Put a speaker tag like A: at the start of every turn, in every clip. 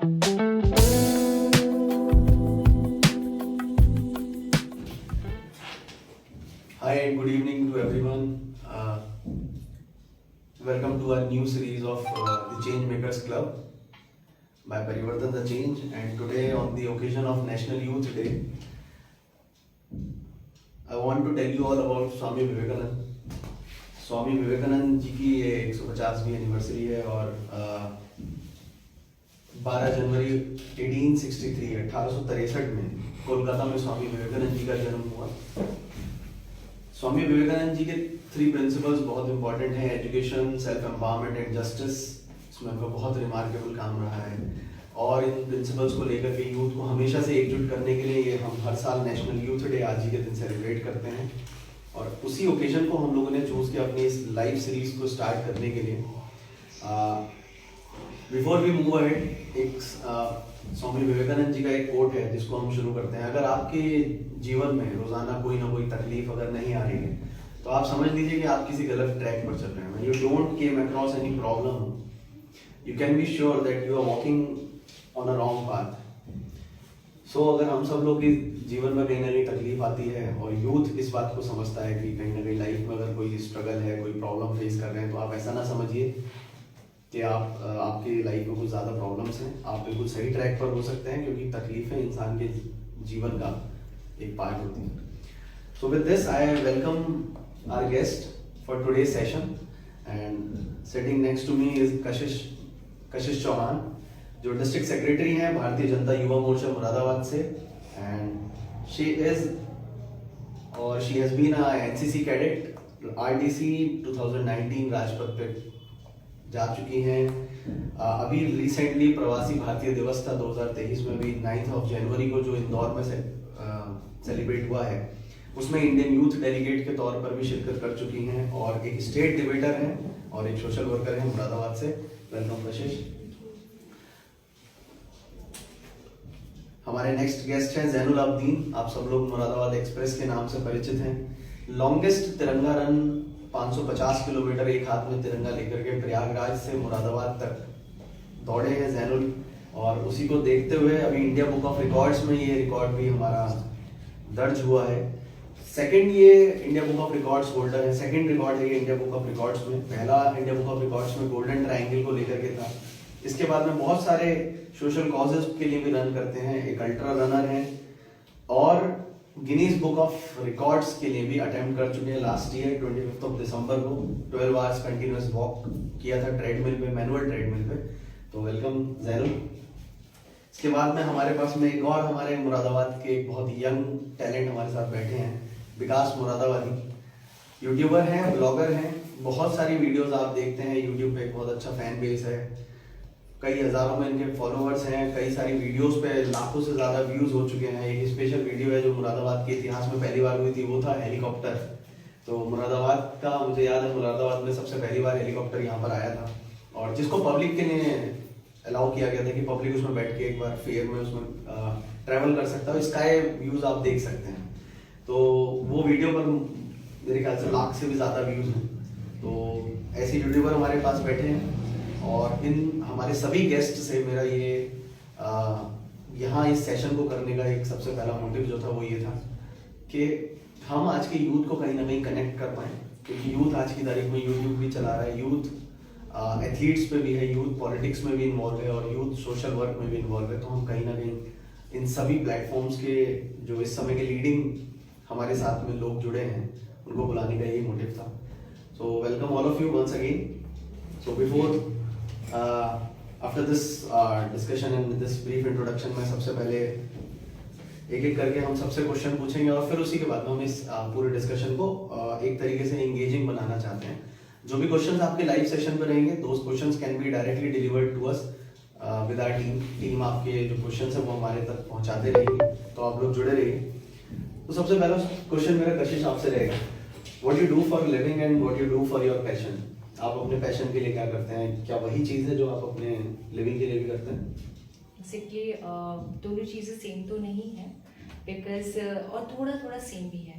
A: Hi and good evening to everyone. Welcome to our new series of the Change Makers Club by Parivartan the Change. And today, on the occasion of National Youth Day, I want to tell you all about Swami Vivekanand. Swami Vivekananda ji की ये 150वीं anniversary है और 12 जनवरी 1863 में कोलकाता में स्वामी विवेकानंद जी का जन्म हुआ। स्वामी विवेकानंद जी के 3 प्रिंसिपल्स बहुत इंपॉर्टेंट हैं, education, self empowerment and justice. इसमें उनका बहुत रिमार्केबल काम रहा है और इन प्रिंसिपल्स को लेकर के यूथ को हमेशा से एकजुट करने के लिए ये हम हर साल नेशनल यूथ डे आज ही के दिन सेलिब्रेट करते हैं। और उसी ओकेजन को हम लोगों ने चूज किया अपनी इस लाइव सीरीज को स्टार्ट करने के लिए। बिफोर वी मूव अहेड, एक स्वामी विवेकानंद जी का एक कोट है जिसको हम शुरू करते हैं। अगर आपके जीवन में रोजाना कोई ना कोई तकलीफ अगर नहीं आ रही है तो आप समझ लीजिए कि आप किसी गलत ट्रैक पर चल रहे हैं। You don't came across any problem, you can be sure that you are walking on a wrong path. So अगर हम सब लोग की जीवन में कहीं ना कहीं तकलीफ आती है और यूथ इस बात को समझता है कि कहीं ना कहीं लाइफ में अगर कोई स्ट्रगल है, कोई प्रॉब्लम फेस कर रहे हैं, तो आप ऐसा ना समझिए कि आपकी लाइफ में कुछ ज़्यादा प्रॉब्लम्स हैं। आप बिल्कुल सही ट्रैक पर हो सकते हैं क्योंकि तकलीफें इंसान के जीवन का एक पार्ट होती है। So with this I welcome our guest for today session and sitting next to me is Kashish Chauhan, जो डिस्ट्रिक्ट सेक्रेटरी हैं भारतीय जनता युवा मोर्चा मुरादाबाद से। And she has been a NCC cadet, RTC 2019 Rajpath पे जा चुकी हैं। अभी रिसेंटली प्रवासी भारतीय दिवस था 2023 में, भी 9 जनवरी को जो इंदौर में सेलिब्रेट हुआ है, उसमें इंडियन यूथ डेलीगेट के तौर पर भी शिरकत कर चुकी हैं और एक स्टेट डिबेटर हैं और एक सोशल वर्कर हैं मुरादाबाद से। वेलकम कशिश। हमारे नेक्स्ट गेस्ट हैं जैनुल आबदीन। आप सब लोग मुरादाबाद एक्सप्रेस के नाम से परिचित हैं। लॉन्गेस्ट तिरंगा रन 550 किलोमीटर एक हाथ में तिरंगा लेकर के प्रयागराज से मुरादाबाद तक दौड़े हैं जैनुल, और उसी को देखते हुए अभी इंडिया बुक ऑफ रिकॉर्ड्स में ये रिकॉर्ड भी हमारा दर्ज हुआ है। सेकंड ये India book of records holder है, सेकंड रिकॉर्ड है ये इंडिया बुक ऑफ रिकॉर्ड्स में। पहला इंडिया बुक ऑफ रिकॉर्ड्स में गोल्डन ट्रायंगल को लेकर के था। इसके बाद में बहुत सारे सोशल कॉजेज के लिए भी रन करते हैं, एक अल्ट्रा रनर हैं और गिनीज बुक ऑफ रिकॉर्ड्स के लिए भी अटेम्प्ट कर चुके हैं। लास्ट ईयर 25 दिसंबर को 12 आवर्स कंटिन्यूअस वॉक किया था ट्रेडमिल पे, मैनुअल ट्रेडमिल पे। तो वेलकम जैनुल। इसके बाद में हमारे पास में एक और हमारे मुरादाबाद के एक बहुत यंग टैलेंट हमारे साथ बैठे हैं, विकास मुरादाबादी। यूट्यूबर हैं, ब्लॉगर हैं, बहुत सारी वीडियोस आप देखते हैं यूट्यूब पे, एक बहुत अच्छा फैन बेस है, कई हजारों में इनके फॉलोअर्स हैं, कई सारी वीडियोस पे लाखों से ज्यादा व्यूज हो चुके हैं। एक स्पेशल वीडियो है जो मुरादाबाद के इतिहास में पहली बार हुई थी, वो था हेलीकॉप्टर। तो मुरादाबाद का मुझे याद है, मुरादाबाद में सबसे पहली बार हेलीकॉप्टर यहाँ पर आया था और जिसको पब्लिक के लिए अलाउ किया गया था कि पब्लिक उसमें बैठ के एक बार फेयर में उसमें ट्रैवल कर सकता है। स्काई व्यूज आप देख सकते हैं। तो वो वीडियो पर मेरे ख्याल से लाख से भी ज्यादा व्यूज हैं। तो ऐसे यूट्यूबर हमारे पास बैठे हैं और इन हमारे सभी गेस्ट से मेरा ये यहाँ इस सेशन को करने का एक सबसे पहला मोटिव जो था वो ये था कि हम आज के यूथ को कहीं ना कहीं कनेक्ट कर पाएं, क्योंकि यूथ आज की तारीख में यूट्यूब भी चला रहा है, यूथ एथलीट्स पे भी है, यूथ पॉलिटिक्स में भी इन्वॉल्व है और यूथ सोशल वर्क में भी इन्वॉल्व है। तो हम कहीं ना कहीं इन सभी प्लेटफॉर्म्स के जो इस समय के लीडिंग हमारे साथ में लोग जुड़े हैं उनको बुलाने का यही मोटिव था। So welcome all of you once again. So before after this discussion and this brief introduction में सबसे पहले एक एक करके हम सबसे क्वेश्चन पूछेंगे और फिर उसी के बाद में हम इस पूरे डिस्कशन को एक तरीके से एंगेजिंग बनाना चाहते हैं। जो भी क्वेश्चंस आपके लाइव सेशन पे रहेंगे, those questions can be directly delivered to us with our team आपके जो क्वेश्चंस है वो हमारे तक पहुंचाते रहेंगे, तो आप लोग जुड़े रहिए। तो सबसे पहला क्वेश्चन मेरा कशिश आपसे रहेगा, what you do for living and what you do for your passion. आप अपने पैशन के लिए क्या करते हैं? क्या वही चीज़ है जो आप अपने लिविंग के लिए भी करते हैं?
B: बेसिकली दोनों चीज़ें सेम तो नहीं है, बिकॉज और थोड़ा थोड़ा सेम भी है।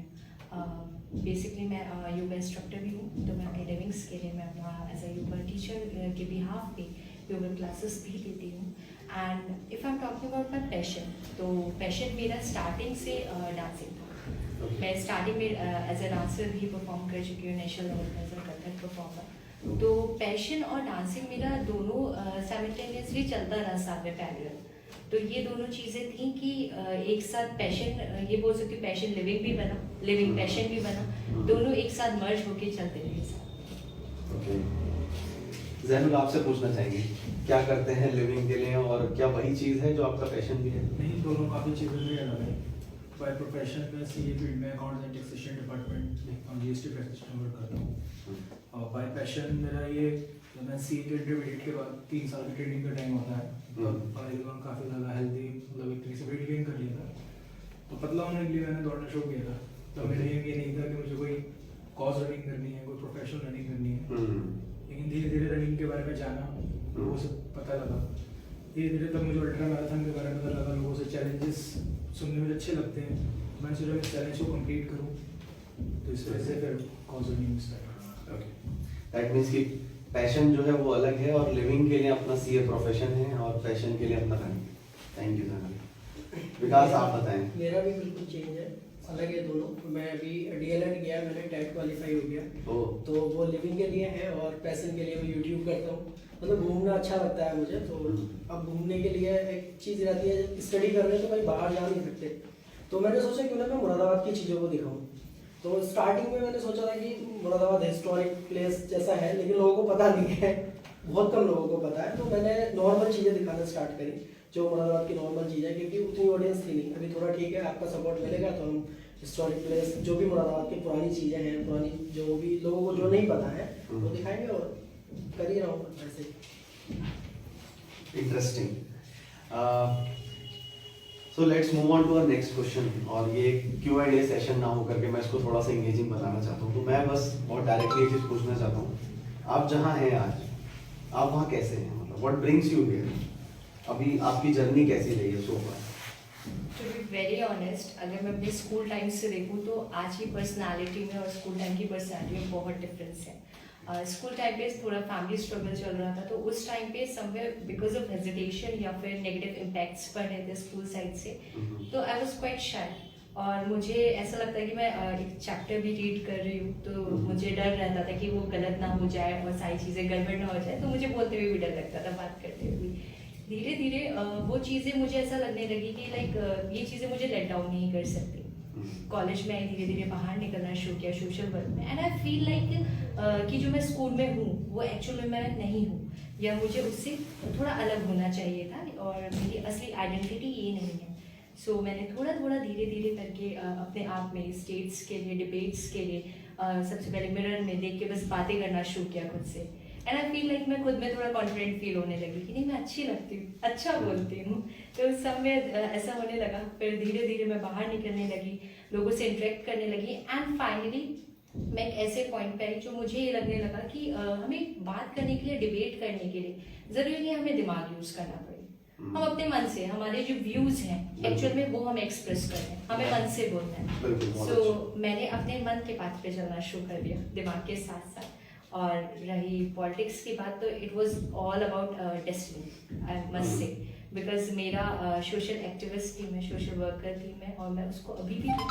B: बेसिकली मैं योगा इंस्ट्रक्टर भी हूँ, तो मैं अपने लिविंग्स के लिए मैं अपना एज अ योगा टीचर के बिहाफ पे योगा क्लासेस भी लेती हूँ। And if I am talking about my passion, तो पैशन मेरा स्टार्टिंग से डांसिंग था। मैं स्टार्टिंग में एज अ डांसर भी परफॉर्म कर चुकी हूँ नेशनल लेवल पर एज अ कथक परफॉर्मर। तो पैशन और डांसिंग मेरा दोनों साइमल्टेनियसली चलता रहा साथ में पैरेलल। तो ये दोनों चीज़ें थी कि एक साथ पैशन, ये बोल सकती हूँ पैशन लिविंग भी बना, लिविंग पैशन भी बना, दोनों एक साथ मर्ज होके चलते रहे साथ।
A: ओके, ज़ैनुल आपसे पूछना चाहेंगे क्या करते हैं लिविंग के लिए, और क्या वही चीज़ है जो आपका पैशन भी है?
C: नहीं, दोनों काफ़ी चीज़ें में अलग है। बाय प्रोफेशन में सीए फील्ड में accounts and taxation department GST practitioner work करता हूँ। और बाय पैशन मेरा ये, जब मैं सीए के इंटरमीडिएट के बाद 3 साल की ट्रेनिंग का टाइम होता है, पढ़ाई के दौरान काफ़ी ज़्यादा हेल्दी, मतलब एक तरीके से वेट गेन कर लिया था। तो पतला होने के लिए मैंने दौड़ना शुरू किया था। तो मेरे लिए ये नहीं था कि मुझे कोई कॉज रनिंग करनी है, कोई प्रोफेशनल रनिंग करनी है, लेकिन धीरे धीरे रनिंग के बारे में जाना, लोगों से पता लगा। धीरे धीरे तब मुझे अल्ट्रा मैराथन के बारे में पता लगा, लोगों से चैलेंजेस सुनने में अच्छे लगते हैं। मैंने सोचा मैं चैलेंज को कंप्लीट करूँ, तो इस वजह से फिर cause running start.
A: Okay, that means कि पैशन जो है वो अलग है, और लिविंग के लिए अपना सीए प्रोफेशन है, और पैशन के लिए अपना running. Thank you Zainul. Vikas आप बताएं।
D: मेरा भी बिल्कुल चेंज है, अलग है दोनों। मैं अभी डीएलएड गया, मैंने टेट क्वालिफाई हो गया, तो वो लिविंग के लिए है, और पैशन के लिए मैं यूट्यूब करता हूँ। मतलब घूमना अच्छा लगता है मुझे, तो अब घूमने के लिए एक चीज़ रहती है, स्टडी कर रहे हैं तो भाई बाहर जा नहीं सकते, तो मैंने सोचा क्यों ना मैं मुरादाबाद की चीज़ों को दिखाऊँ। तो स्टार्टिंग में मैंने सोचा था कि मुरादाबाद हिस्टोरिक प्लेस जैसा है, लेकिन लोगों को पता नहीं है, बहुत कम लोगों को पता है। तो मैंने नॉर्मल चीज़ें दिखाना स्टार्ट करी, जो मुरादाबाद की नॉर्मल चीज़ है, क्योंकि उतनी ऑडियंस थी नहीं। अभी थोड़ा ठीक है, आपका सपोर्ट मिलेगा तो हम हिस्टोरिक प्लेस, जो भी मुरादाबाद की पुरानी चीज़ें हैं, पुरानी जो भी लोगों को जो नहीं पता है वो दिखाएंगे, और कर ही रहा हूँ ऐसे।
A: Interesting. So let's move on to our next question. और ये Q&A सेशन ना हो करके मैं इसको थोड़ा सा इंगेजिंग बनाना चाहता हूँ। तो मैं बस बहुत डायरेक्टली एक चीज़ पूछना चाहता हूँ, आप जहाँ हैं आज, आप वहाँ कैसे हैं? मतलब व्हाट ब्रिंग्स यू हियर? अभी आपकी जर्नी कैसी रही है सो फार?
B: टू बी वेरी ऑनेस्ट, अगर मैं अपने स्कूल टाइम से देखूँ तो आज की पर्सनालिटी में और स्कूल टाइम की पर्सनालिटी में बहुत डिफरेंस है। स्कूल टाइम पे थोड़ा फैमिली स्ट्रगल चल रहा था, तो उस टाइम पे समवेयर बिकॉज ऑफ हेजिटेशन या फिर नेगेटिव इम्पैक्ट्स पड़ रहे थे स्कूल साइड से, तो आई वाज क्वाइट शाय। और मुझे ऐसा लगता है कि मैं एक चैप्टर भी रीड कर रही हूँ, तो मुझे डर रहता था कि वो गलत ना हो जाए और सारी चीज़ें गड़बड़ ना हो जाए, तो मुझे बोलते हुए भी डर लगता था, बात करते हुए भी। धीरे धीरे वो चीज़ें मुझे ऐसा लगने लगी कि लाइक ये चीज़ें मुझे लेट डाउन नहीं कर सकती। कॉलेज में आई, धीरे धीरे बाहर निकलना शुरू किया सोशल वर्क में, एंड आई फील लाइक कि जो मैं स्कूल में हूँ वो एक्चुअल में मैं नहीं हूँ, या मुझे उससे थोड़ा अलग होना चाहिए था, और मेरी असली आइडेंटिटी ये नहीं है। सो मैंने थोड़ा थोड़ा धीरे धीरे करके अपने आप में स्टेट्स के लिए, डिबेट्स के लिए सबसे पहले मिरर में देख के बस बातें करना शुरू किया खुद से, एंड आई फील लाइक मैं खुद में थोड़ा कॉन्फिडेंट फील होने लगी कि नहीं मैं अच्छी लगती हूँ, अच्छा बोलती हूँ। तो उस समय ऐसा होने लगा। फिर धीरे धीरे मैं बाहर निकलने लगी, लोगों से इंटरेक्ट करने लगी, एंड फाइनली मैं एक ऐसे पॉइंट पे आई जो मुझे ये लगने लगा कि हमें बात करने के लिए, डिबेट करने के लिए ज़रूरी नहीं हमें दिमाग यूज़ करना पड़े। हम अपने मन से, हमारे जो व्यूज़ हैं एक्चुअल में वो हम एक्सप्रेस कर रहे हैं, हमें मन से बोलना है। सो मैंने अपने मन के पाथ पे चलना शुरू कर दिया दिमाग के साथ साथ। और रही पॉलिटिक्स की बात, तो it was all about destiny, I must say, because मेरा सोशल एक्टिविस्ट थी मैं, सोशल वर्कर थी मैं, और मैं उसको अभी भी हूँ।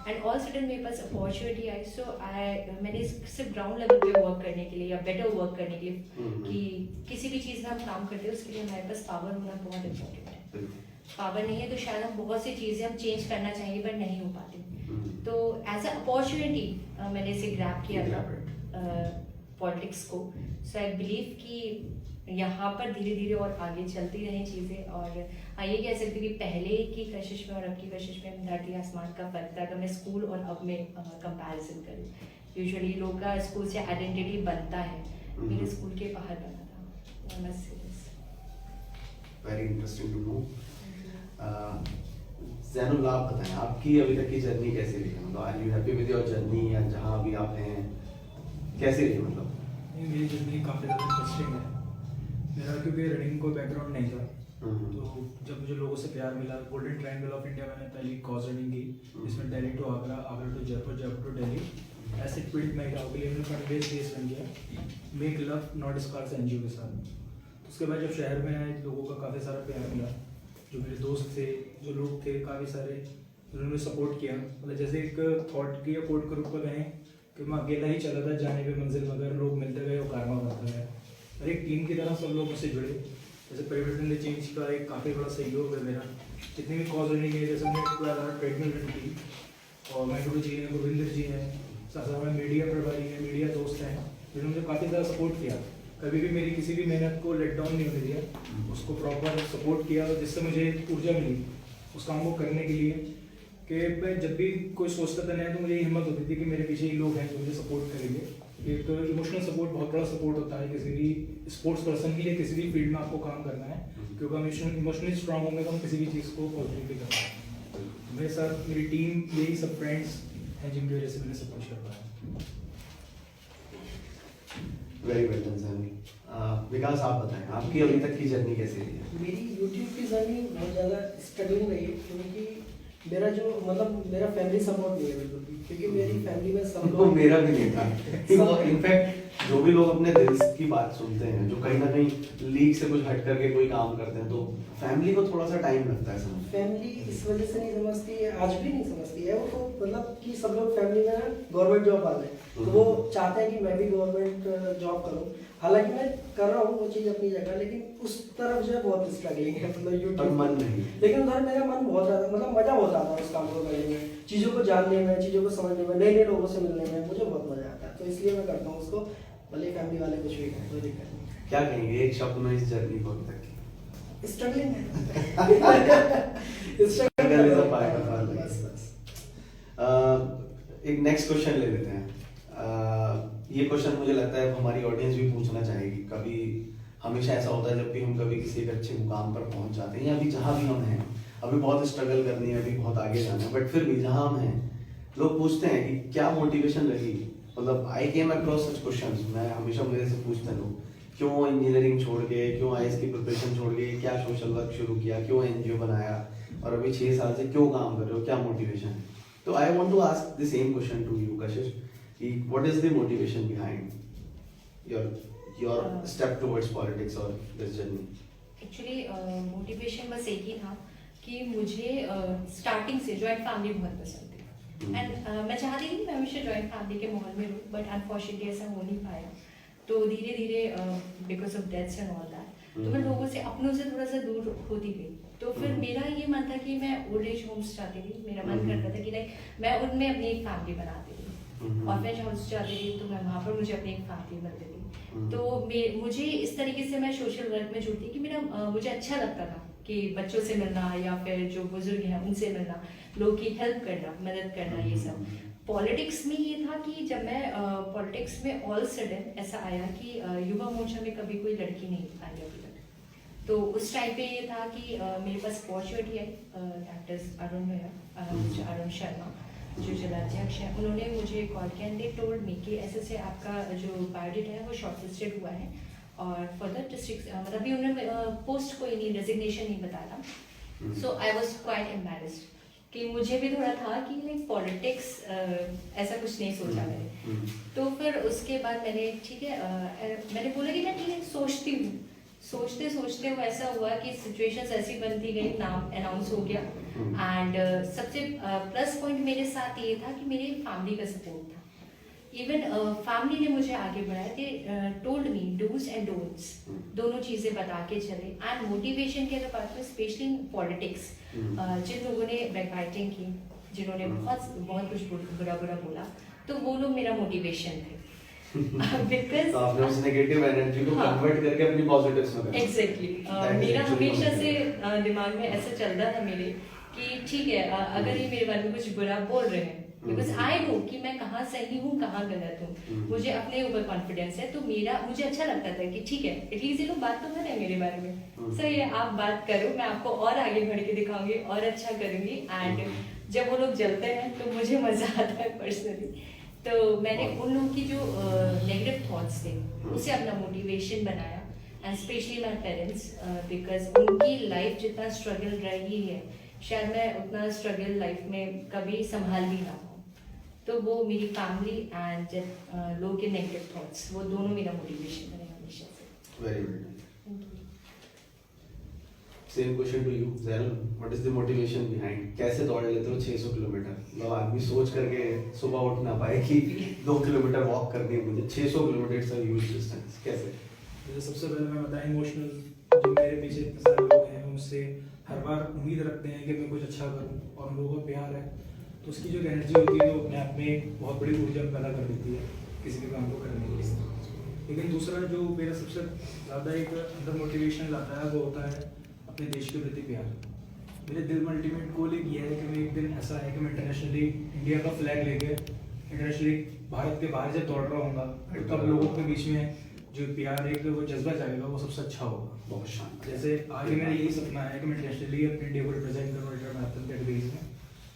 B: एंड ऑल सडन मेरे पास अपॉर्चुनिटी आई, सो मैंने सिर्फ ग्राउंड लेवल पे वर्क करने के लिए या बेटर वर्क करने के लिए, कि किसी भी चीज़ में हम काम करते हैं उसके लिए हमारे पास पावर होना बहुत इम्पोर्टेंट है। पावर नहीं है तो शायद हम बहुत सी चीज़ें हम चेंज करना चाहेंगे पर नहीं हो पाती। तो एज अ अपॉर्चुनिटी मैंने इसे ग्रैब किया था पॉलिटिक्स को। सो आई बिलीव कि यहाँ पर धीरे धीरे और आगे चलती रहें चीज़ें। और ये कह सकती कि पहले की कशिश में और अब की कशिश में धरती आसमान का फर्क था, अगर मैं स्कूल और अब में कंपैरिजन करूँ। यूजुअली लोग का स्कूल से आइडेंटिटी बनता है, मेरे स्कूल के बाहर बना था।
A: Very interesting to know. Zainul आप बताएं, आपकी अभी तक की जर्नी कैसी रही है? मतलब are you happy with your journey, या जहाँ अभी आप हैं कैसी रही? मतलब
C: मेरी जर्नी काफ़ी ज़्यादा इंटरेस्टिंग है। मेरा क्योंकि रनिंग को बैकग्राउंड नहीं था, तो जब मुझे लोगों से प्यार मिला, गोल्डन ट्रायंगल ऑफ इंडिया मैंने पहली कॉज रनिंग की, जिसमें Delhi to Agra, Agra to Jaipur, Jaipur to Delhi, ऐसे बिल्ड मैं के लिए मैंने फंड बेस बन गया, make love not scars NGO के साथ। उसके बाद जब शहर में आए लोगों का काफ़ी सारा प्यार मिला, जो मेरे दोस्त थे, जो लोग थे काफ़ी सारे, उन्होंने सपोर्ट किया। मतलब जैसे एक थॉट की या कोड के रूप में कहें कि मैं अकेला ही चला था जाने पे मंजिल, मगर लोग मिलते गए और कारवा बनता गया और एक टीम की तरह सब लोग मुझसे जुड़े। जैसे परिवर्तन चेंज का एक काफ़ी बड़ा सहयोग है मेरा। जितनी भी कॉज रही है, जैसे हमने ट्रेडमिल रन की और मैंगुरु जी हैं, गोविंदर जी हैं, साथ में मीडिया प्रभारी हैं, मीडिया दोस्त हैं, जिन्होंने मुझे काफ़ी ज़्यादा सपोर्ट किया। कभी भी मेरी किसी भी मेहनत को लेट डाउन नहीं होने दिया, उसको प्रॉपर सपोर्ट किया और जिससे मुझे ऊर्जा मिली उस काम को करने के लिए। कि मैं जब भी कोई सोचता था नया तो मुझे हिम्मत होती थी कि मेरे पीछे ही लोग हैं जो मुझे सपोर्ट करेंगे। एक तो इमोशनल सपोर्ट बहुत बड़ा सपोर्ट होता है किसी भी स्पोर्ट्स पर्सन के लिए, किसी भी फील्ड में आपको काम करना है, क्योंकि हम इमोशनली स्ट्रांग होंगे तो हम किसी भी चीज़ को पॉजिटिवली कर पाएंगे। तो मेरे साथ मेरी टीम, यही सब फ्रेंड्स हैं जिनकी वजह से मैंने सब कुछ कर पाया।
A: Very well done Sammy. Vikas आप बताएं, आपकी अभी तक की जर्नी कैसी रही है?
D: मेरी यूट्यूब की जर्नी बहुत ज़्यादा स्ट्रगलिंग रही है, क्योंकि मेरा जो मतलब मेरा फैमिली सपोर्ट नहीं है बिल्कुल भी, क्योंकि मेरी फैमिली में सब
A: वो
D: लोग
A: मेरा भी नहीं था। इनफैक्ट जो भी लोग अपने दिल की बात सुनते हैं, जो कहीं ना कहीं लीग से कुछ हट करके कोई काम करते हैं, तो फैमिली को थोड़ा सा टाइम लगता है समझ।
D: फैमिली इस वजह से नहीं समझती है, आज भी नहीं समझती है। वो तो मतलब कि सब लोग फैमिली में गवर्नमेंट जॉब वाले हैं, तो वो चाहते हैं कि मैं भी गवर्नमेंट जॉब करूं। हालांकि मैं कर रहा हूँ वो चीज़ अपनी जगह, लेकिन उस तरफ जो है बहुत स्ट्रगलिंग है, मतलब यूट्यूब
A: मन नहीं।
D: लेकिन उधर मेरा मन बहुत ज़्यादा, मतलब मज़ा बहुत आता है उस काम को करने में, चीज़ों को जानने में, चीज़ों को समझने में, नए नए लोगों से मिलने में मुझे बहुत मज़ा आता है। तो इसलिए मैं करता हूँ उसको, भले फैमिली वाले कुछ भी करें, कोई दिक्कत नहीं।
A: क्या कहेंगे एक शब्द में इस जर्नी को अभी तक की?
D: स्ट्रगलिंग है।
A: Struggle is a part of our life.
D: बस बस।
A: एक नेक्स्ट क्वेश्चन ले लेते हैं। ये क्वेश्चन मुझे लगता है हमारी ऑडियंस भी पूछना चाहेगी। कभी हमेशा ऐसा होता है जब भी हम कभी किसी एक अच्छे मुकाम पर पहुंच जाते हैं, या अभी जहाँ भी हम हैं, अभी बहुत स्ट्रगल करनी है, अभी बहुत आगे जाना है, बट फिर भी जहाँ हम हैं लोग पूछते हैं कि क्या मोटिवेशन लगी। मतलब आई केम अक्रॉस सच क्वेश्चंस, मैं हमेशा मेरे से पूछते हैं लोग, क्यों इंजीनियरिंग छोड़ के, क्यों आईएएस की प्रिपरेशन छोड़ के, क्या सोशल वर्क शुरू किया, क्यों एनजीओ बनाया, और अभी 6 साल से क्यों काम कर रहे हो, क्या मोटिवेशन है? तो I want to ask the same question to you Kashish, कि what is the motivation behind your step towards politics और दिस जर्नी?
B: एक्चुअली मोटिवेशन बस एक ही था कि मुझे स्टार्टिंग से जॉइंट फैमिली बहुत पसंद थी, एंड मैं चाहती थी मैं हमेशा जॉइंट फैमिली के माहौल में रहूँ, बट अनफॉर्चुनेटली ऐसा हो नहीं पाया। तो धीरे धीरे because of deaths and all that, तो मैं लोगों से, अपनों से थोड़ा सा दूर होती गई। तो फिर मेरा ये मन था कि मैं ओल्ड एज होम्स चाहती थी, मेरा मन करता था कि नहीं मैं उनमें अपनी एक फैमिली बनाती थी, ऑर्फनेज हाउस चाहती थी, तो मैं वहाँ पर मुझे अपनी एक फैमिली बनती थी। तो मुझे इस तरीके से मैं सोशल वर्क में जुड़ती कि मेरा मुझे अच्छा लगता था कि बच्चों से मिलना या फिर जो बुजुर्ग हैं उनसे मिलना, लोगों की हेल्प करना, मदद करना, ये सब। पॉलिटिक्स में ये था कि जब मैं पॉलिटिक्स में ऑल सडन ऐसा आया कि युवा मोर्चा में कभी कोई लड़की नहीं आई अभी तक, तो उस टाइम पे ये था कि मेरे पास अपॉर्चुनिटी आई, दैट इज अरुण शर्मा जो जिलाध्यक्ष हैं, उन्होंने मुझे कॉल किया, दे टोल्ड मी कि ऐसे से आपका जो बायोडेटा है वो शॉर्टलिस्टेड हुआ है और फर्दर डिस्ट्रिक्ट, मतलब भी उन्होंने पोस्ट कोई नहीं, डेजिग्नेशन नहीं बताया। सो आई वॉज क्वाइट एम्बैरेस्ड कि मुझे भी थोड़ा था कि लाइक पॉलिटिक्स ऐसा कुछ नहीं सोचा मैंने। तो फिर उसके बाद मैंने ठीक है मैंने बोला कि मैं ठीक है सोचती हूँ, सोचते सोचते वो ऐसा हुआ कि सिचुएशंस ऐसी बनती गई, नाम अनाउंस हो गया, एंड सबसे प्लस पॉइंट मेरे साथ ये था कि मेरी फैमिली का सपोर्ट था। इवन फैमिली ने मुझे आगे बढ़ाया, they told me dos and don'ts, दोनों चीज़ें बता के चले। एंड मोटिवेशन की अगर बात करें, स्पेशली इन पॉलिटिक्स, जिन लोगों ने बैकबाइटिंग की, जिन्होंने बहुत कुछ बुरा बोला, तो वो लोग मेरा मोटिवेशन थे। Because,
A: तो आपने उस नेगेटिव एनर्जी को कन्वर्ट करके अपनी पॉजिटिव्स में करा।
B: एग्जैक्टली मेरा हमेशा से दिमाग में ऐसा चल रहा था मेरे कि ठीक है अगर ये मेरे बारे में कुछ बुरा बोल रहे हैं, बिकॉज आई नो कि मैं कहाँ सही हूँ कहाँ गलत हूँ, मुझे अपने ऊपर कॉन्फिडेंस है, तो मुझे अच्छा लगता था कि ठीक है एटलीस्ट ये लोग बात तो कर रहे हैं मेरे बारे में, सही है आप बात करो, मैं आपको और आगे बढ़ के दिखाऊंगी और अच्छा करूंगी। एंड जब वो लोग जलते हैं तो मुझे मजा आता है पर्सनली। तो मैंने उन लोगों की जो नेगेटिव थॉट्स थे उसे अपना मोटिवेशन बनाया, and specially my parents, because उनकी लाइफ जितना स्ट्रगल रही है शायद मैं उतना स्ट्रगल लाइफ में कभी संभाल भी ना पाऊँ। तो वो मेरी फैमिली एंड लोगों के नेगेटिव थॉट्स, वो दोनों मेरा मोटिवेशन बने हमेशा से।
A: Very good. Same question to you Zainul, what is the motivation behind, कैसे दौड़ लेते हो 600 किलोमीटर? मतलब आदमी सोच करके सुबह उठ ना पाए कि 2 किलोमीटर वॉक करनी है मुझे, 600 kilometre it's a huge distance, कैसे?
C: मुझे सबसे पहले मैं बताया इमोशनल, जो मेरे पीछे इतने सारे लोग हैं उनसे हर बार उम्मीद रखते हैं कि मैं कुछ अच्छा करूं और उन लोगों का प्यार है, तो उसकी जो एनर्जी होती है वो अपने आप में एक बहुत बड़ी ऊर्जा पैदा कर देती है किसी भी काम को करने के लिए। लेकिन दूसरा जो मेरा सबसे ज़्यादा एक अंदर मोटिवेशन लाता है वो होता है अपने देश के प्रति प्यार। मेरे दिल में अल्टीमेट गोल एक ये है कि मैं एक दिन ऐसा है कि मैं इंटरनेशनली इंडिया का फ्लैग लेके इंटरनेशनली भारत के बाहर जब दौड़ रहा हूँगा तब लोगों के बीच में जो प्यार एक वो जज्बा जाएगा वो सबसे अच्छा होगा।
A: बहुत शानदार।
C: जैसे आगे मेरा यही सपना है कि मैं इंटरनेशनली अपने इंडिया को रिप्रेजेंट करूँ अल्ट्रा मैराथन कैटेगरीज में,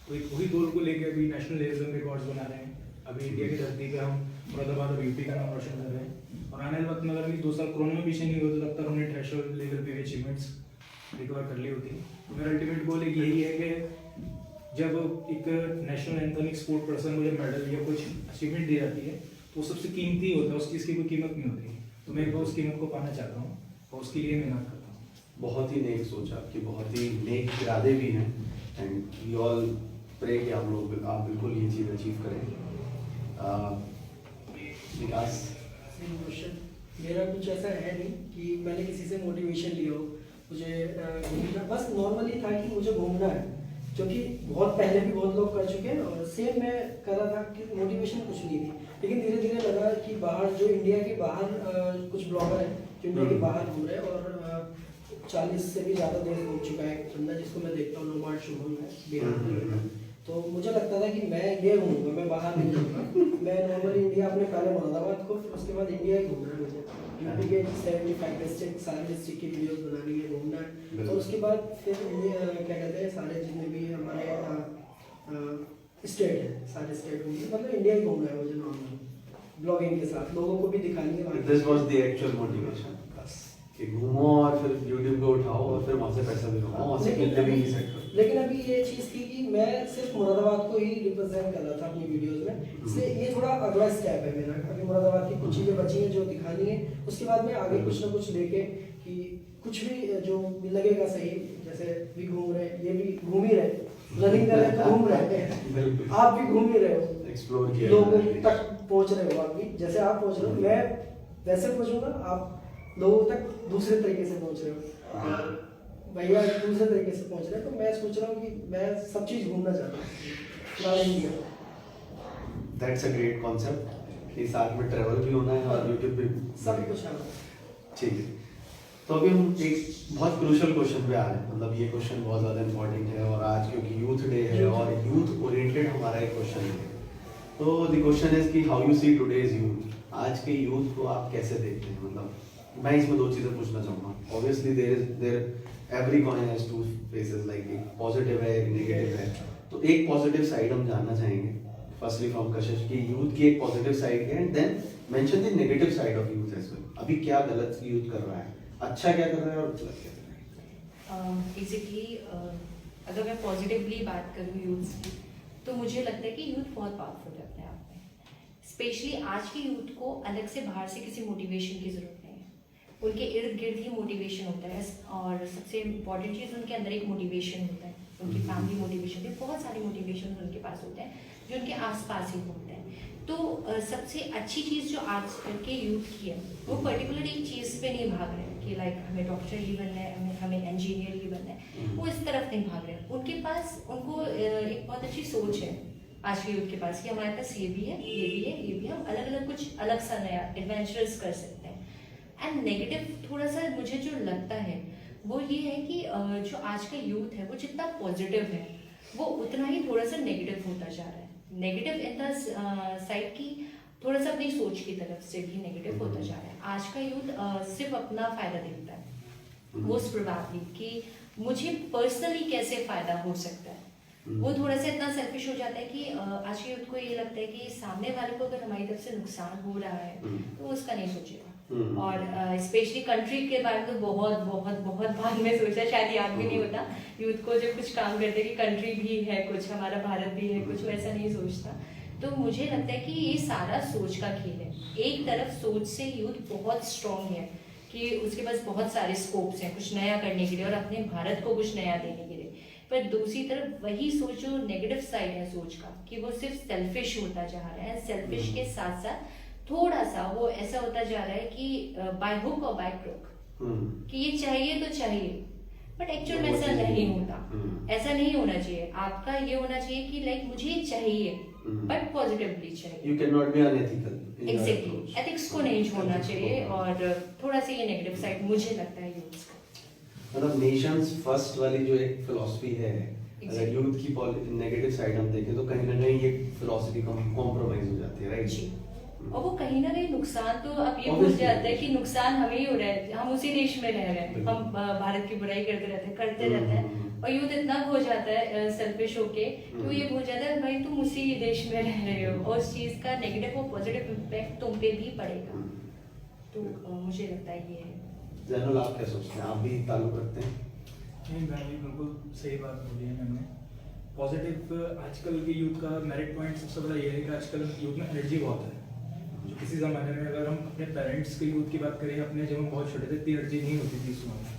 C: तो एक वही गोल को लेकर अभी नेशनल लेवल में रिकॉर्ड्स बना रहे हैं। अभी इंडिया की धरती पे हम मुरादाबाद और यूपी का नाम रोशन कर रहे हैं और आने वाले वक्त में अगर अभी 2 साल कोरोना में पीछे नहीं होते तब तक हमने थ्रेशोल्ड लेवल पे अचीवमेंट्स रिकवर कर ली होती। तो मेरा अल्टीमेट गोल एक यही है कि जब एक नेशनल एंथम एक स्पोर्ट पर्सन मुझे मेडल या कुछ अचीवमेंट दी जाती है तो वो सबसे कीमती होता है, उस चीज़ की कोई कीमत नहीं होती, तो मैं एक बार उस कीमत को पाना चाहता हूँ और उसके लिए मेहनत करता हूँ।
A: बहुत ही नेक सोच आपकी, बहुत ही नेक इरादे भी हैं एंड वी ऑल प्रे कि आप बिल्कुल ये चीज़ अचीव करें। विकास?
D: Same question. मेरा कुछ ऐसा है नहीं कि मैंने किसी से मोटिवेशन लिया हो, मुझे घूमना बस नॉर्मली था कि मुझे घूमना है, जो कि बहुत पहले भी बहुत लोग कर चुके हैं और सेम मैं कर रहा था कि मोटिवेशन कुछ नहीं थी। लेकिन धीरे धीरे लगा कि बाहर जो इंडिया के बाहर कुछ ब्लॉगर हैं जो इंडिया के बाहर घूम रहे हैं और 40 से भी ज़्यादा देश घूम चुका है एक बंदा जिसको मैं देखता हूँ, नोमाड शुभम है बिहार में। तो मुझे लगता था कि मैं इंडिया घूमूंगा, मैं बाहर नहीं जाऊँगा। मैं नॉर्मली इंडिया अपने पहले मुरादाबाद को, फिर उसके बाद इंडिया ही घूमना है मुझे। यूपी के 75 डिस्ट्रिक्ट सारे डिस्ट्रिक्ट की वीडियोस बनानी है, घूमना है। तो उसके बाद फिर क्या कहते हैं सारे जितने भी हमारे स्टेट है सारे स्टेट घूमने, मतलब इंडिया ही घूमना है मुझे नॉर्मली ब्लॉगिंग के साथ, लोगों को भी दिखानी है।
A: This was the actual motivation, बस कि घूमो और फिर यूट्यूब पे उठाओ और फिर वहाँ से पैसा भी कमाओ, वहाँ से लिविंग ही सेट करो।
D: लेकिन अभी ये चीज़ थी कि मैं सिर्फ मुरादाबाद को ही रिप्रेजेंट कर रहा था अपनी वीडियोस में, इसलिए ये थोड़ा अगला स्टेप है मेरा। अभी मुरादाबाद की कुछ चीज़ें बची हैं जो दिखानी है, उसके बाद में आगे कुछ ना कुछ लेके कि कुछ भी जो लगेगा सही, जैसे भी घूम रहे हैं, ये भी घूम ही रहे, रनिंग कर रहे हैं तो घूम रहे हैं, आप भी घूम ही रहे हो,
A: एक्सप्लोर किया,
D: लोगों तक पहुंच रहे हो आप भी, जैसे आप पहुंच रहे हो मैं वैसे पहुंचूंगा, आप लोगों तक दूसरे तरीके से पहुंच रहे हो और भैया दूसरे तरीके से पहुंच रहे हैं। तो मैं सोच रहा हूँ कि मैं सब चीज़ घूमना चाहता हूँ।
A: दैट्स अ ग्रेट कॉन्सेप्ट कि साथ में ट्रैवल भी होना है और यूट्यूब पे
D: सब कुछ है।
A: ठीक है, तो अभी हम एक बहुत क्रूशियल क्वेश्चन पे आ रहे हैं। मतलब ये क्वेश्चन बहुत ज़्यादा इंपॉर्टेंट है और आज क्योंकि यूथ डे है और यूथ ओरिएंटेड हमारा एक क्वेश्चन है, तो द क्वेश्चन इज कि how you see today's youth, आज के यूथ को आप कैसे देखते हैं? मतलब मैं इसमें 2 चीज़ें पूछना चाहूँगा। Obviously there every coin has 2 faces, like एक पॉजिटिव है एक नेगेटिव है, तो एक पॉजिटिव साइड हम जानना चाहेंगे फर्स्टली फ्रॉम कशिश कि यूथ की एक पॉजिटिव साइड है and then mention the negative side of youth as well. अभी क्या गलत यूथ कर रहा है, अच्छा क्या कर रहा है और गलत क्या कर रहा है?
B: बेसिकली अगर मैं पॉजिटिवली बात करूँ यूथ की, तो मुझे लगता है कि यूथ बहुत पावरफुल है अपने आप में। स्पेशली आज के यूथ को अलग से बाहर से किसी मोटिवेशन की ज़रूरत नहीं है, उनके इर्द गिर्द ही मोटिवेशन होता है और सबसे इम्पॉर्टेंट चीज़ उनके अंदर एक मोटिवेशन होता है, उनकी फैमिली मोटिवेशन होती है, बहुत सारे मोटिवेशन उनके पास होते हैं जो उनके आसपास ही होते हैं। तो सबसे अच्छी चीज़ जो आज के यूथ की है वो पर्टिकुलर एक चीज़ पे नहीं भाग रहे हैं कि लाइक हमें डॉक्टर ही बनना है, हमें इंजीनियर ही बनना है, वो इस तरफ नहीं भाग रहे हैं। उनके पास उनको एक बहुत अच्छी सोच है आज के यूथ के पास कि हमारे पास ये भी है, ये भी है, ये भी है, हम अलग अलग कुछ अलग सा नया एडवेंचरस कर सकते हैं। एंड नेगेटिव थोड़ा सा मुझे जो लगता है वो ये है कि जो आज का यूथ है वो जितना पॉजिटिव है वो उतना ही थोड़ा सा नेगेटिव होता जा रहा है। नेगेटिव इन द साइड की थोड़ा सा अपनी सोच की तरफ से भी नेगेटिव होता जा रहा है। आज का यूथ सिर्फ अपना फायदा देखता है, मोस्ट प्रोबेबली कि मुझे पर्सनली कैसे फायदा हो सकता है, वो थोड़ा सा इतना सेल्फिश हो जाता है कि आज के यूथ को ये लगता है कि सामने वाले को अगर हमारी तरफ से नुकसान हो रहा है तो उसका नहीं सोचेगा। और स्पेशली कंट्री के बारे में तो बहुत बहुत बहुत बाद में सोचा, शायद याद भी नहीं होता यूथ को जब कुछ काम करते कि कंट्री भी है कुछ, हमारा भारत भी है कुछ, वैसा नहीं सोचता। तो मुझे लगता है कि ये सारा सोच का खेल है। एक तरफ सोच से यूथ बहुत स्ट्रॉन्ग है कि उसके पास बहुत सारे स्कोप्स हैं कुछ नया करने के लिए और अपने भारत को कुछ नया देने के लिए, पर दूसरी तरफ वही सोच जो नेगेटिव साइड है सोच का कि वो सिर्फ सेल्फिश होता जा रहा है। सेल्फिश के साथ साथ थोड़ा सा वो ऐसा होता जा रहा है कि बाय हुक और बाय क्रुक कि ये चाहिए तो चाहिए, बट एक्चुअल में ऐसा नहीं होता। ऐसा नहीं होना चाहिए। आपका ये होना चाहिए कि लाइक मुझे ये चाहिए बट पॉजिटिवली चाहिए।
A: You cannot be unethical.
B: Exactly, ethics को नहीं छोड़ना चाहिए और थोड़ा सा ये नेगेटिव साइड मुझे लगता है यूथ का।
A: मतलब नेशंस फर्स्ट वाली जो एक फिलॉसफी है, अगर यूथ की नेगेटिव साइड हम देखें तो कहीं ना कहीं ये फिलॉसफी कॉम्प्रोमाइज हो जाती है, राइट?
B: जी, और वो कहीं ना कहीं नुकसान तो अब ये हो जाता है कि नुकसान हमें ही हो रहा है। हम उसी देश में रह रहे हैं, हम भारत की बुराई करते रहते हैं और यूथ इतना हो जाता है सेल्फिश होके कि वो ये भूल जाता है भाई तुम उसी देश में रह रहे हो और उस चीज का नेगेटिव और पॉजिटिव इम्पैक्ट तुम पे भी पड़ेगा। तो मुझे लगता है ये है।
A: जैनुल, आप क्या सोचते हैं? आप भी ताल्लुक रखते हैं?
C: नहीं, मैं भी बिल्कुल सही बात बोली है मैंने। पॉजिटिव आजकल के यूथ का मेरिट पॉइंट सबसे बड़ा ये है कि आजकल यूथ में एनर्जी बहुत है। जो किसी ज़माने में अगर हम अपने पेरेंट्स के यूथ की बात करें, अपने जब हम बहुत छोटे थे इतनी एनर्जी नहीं होती थी इस उम्र में।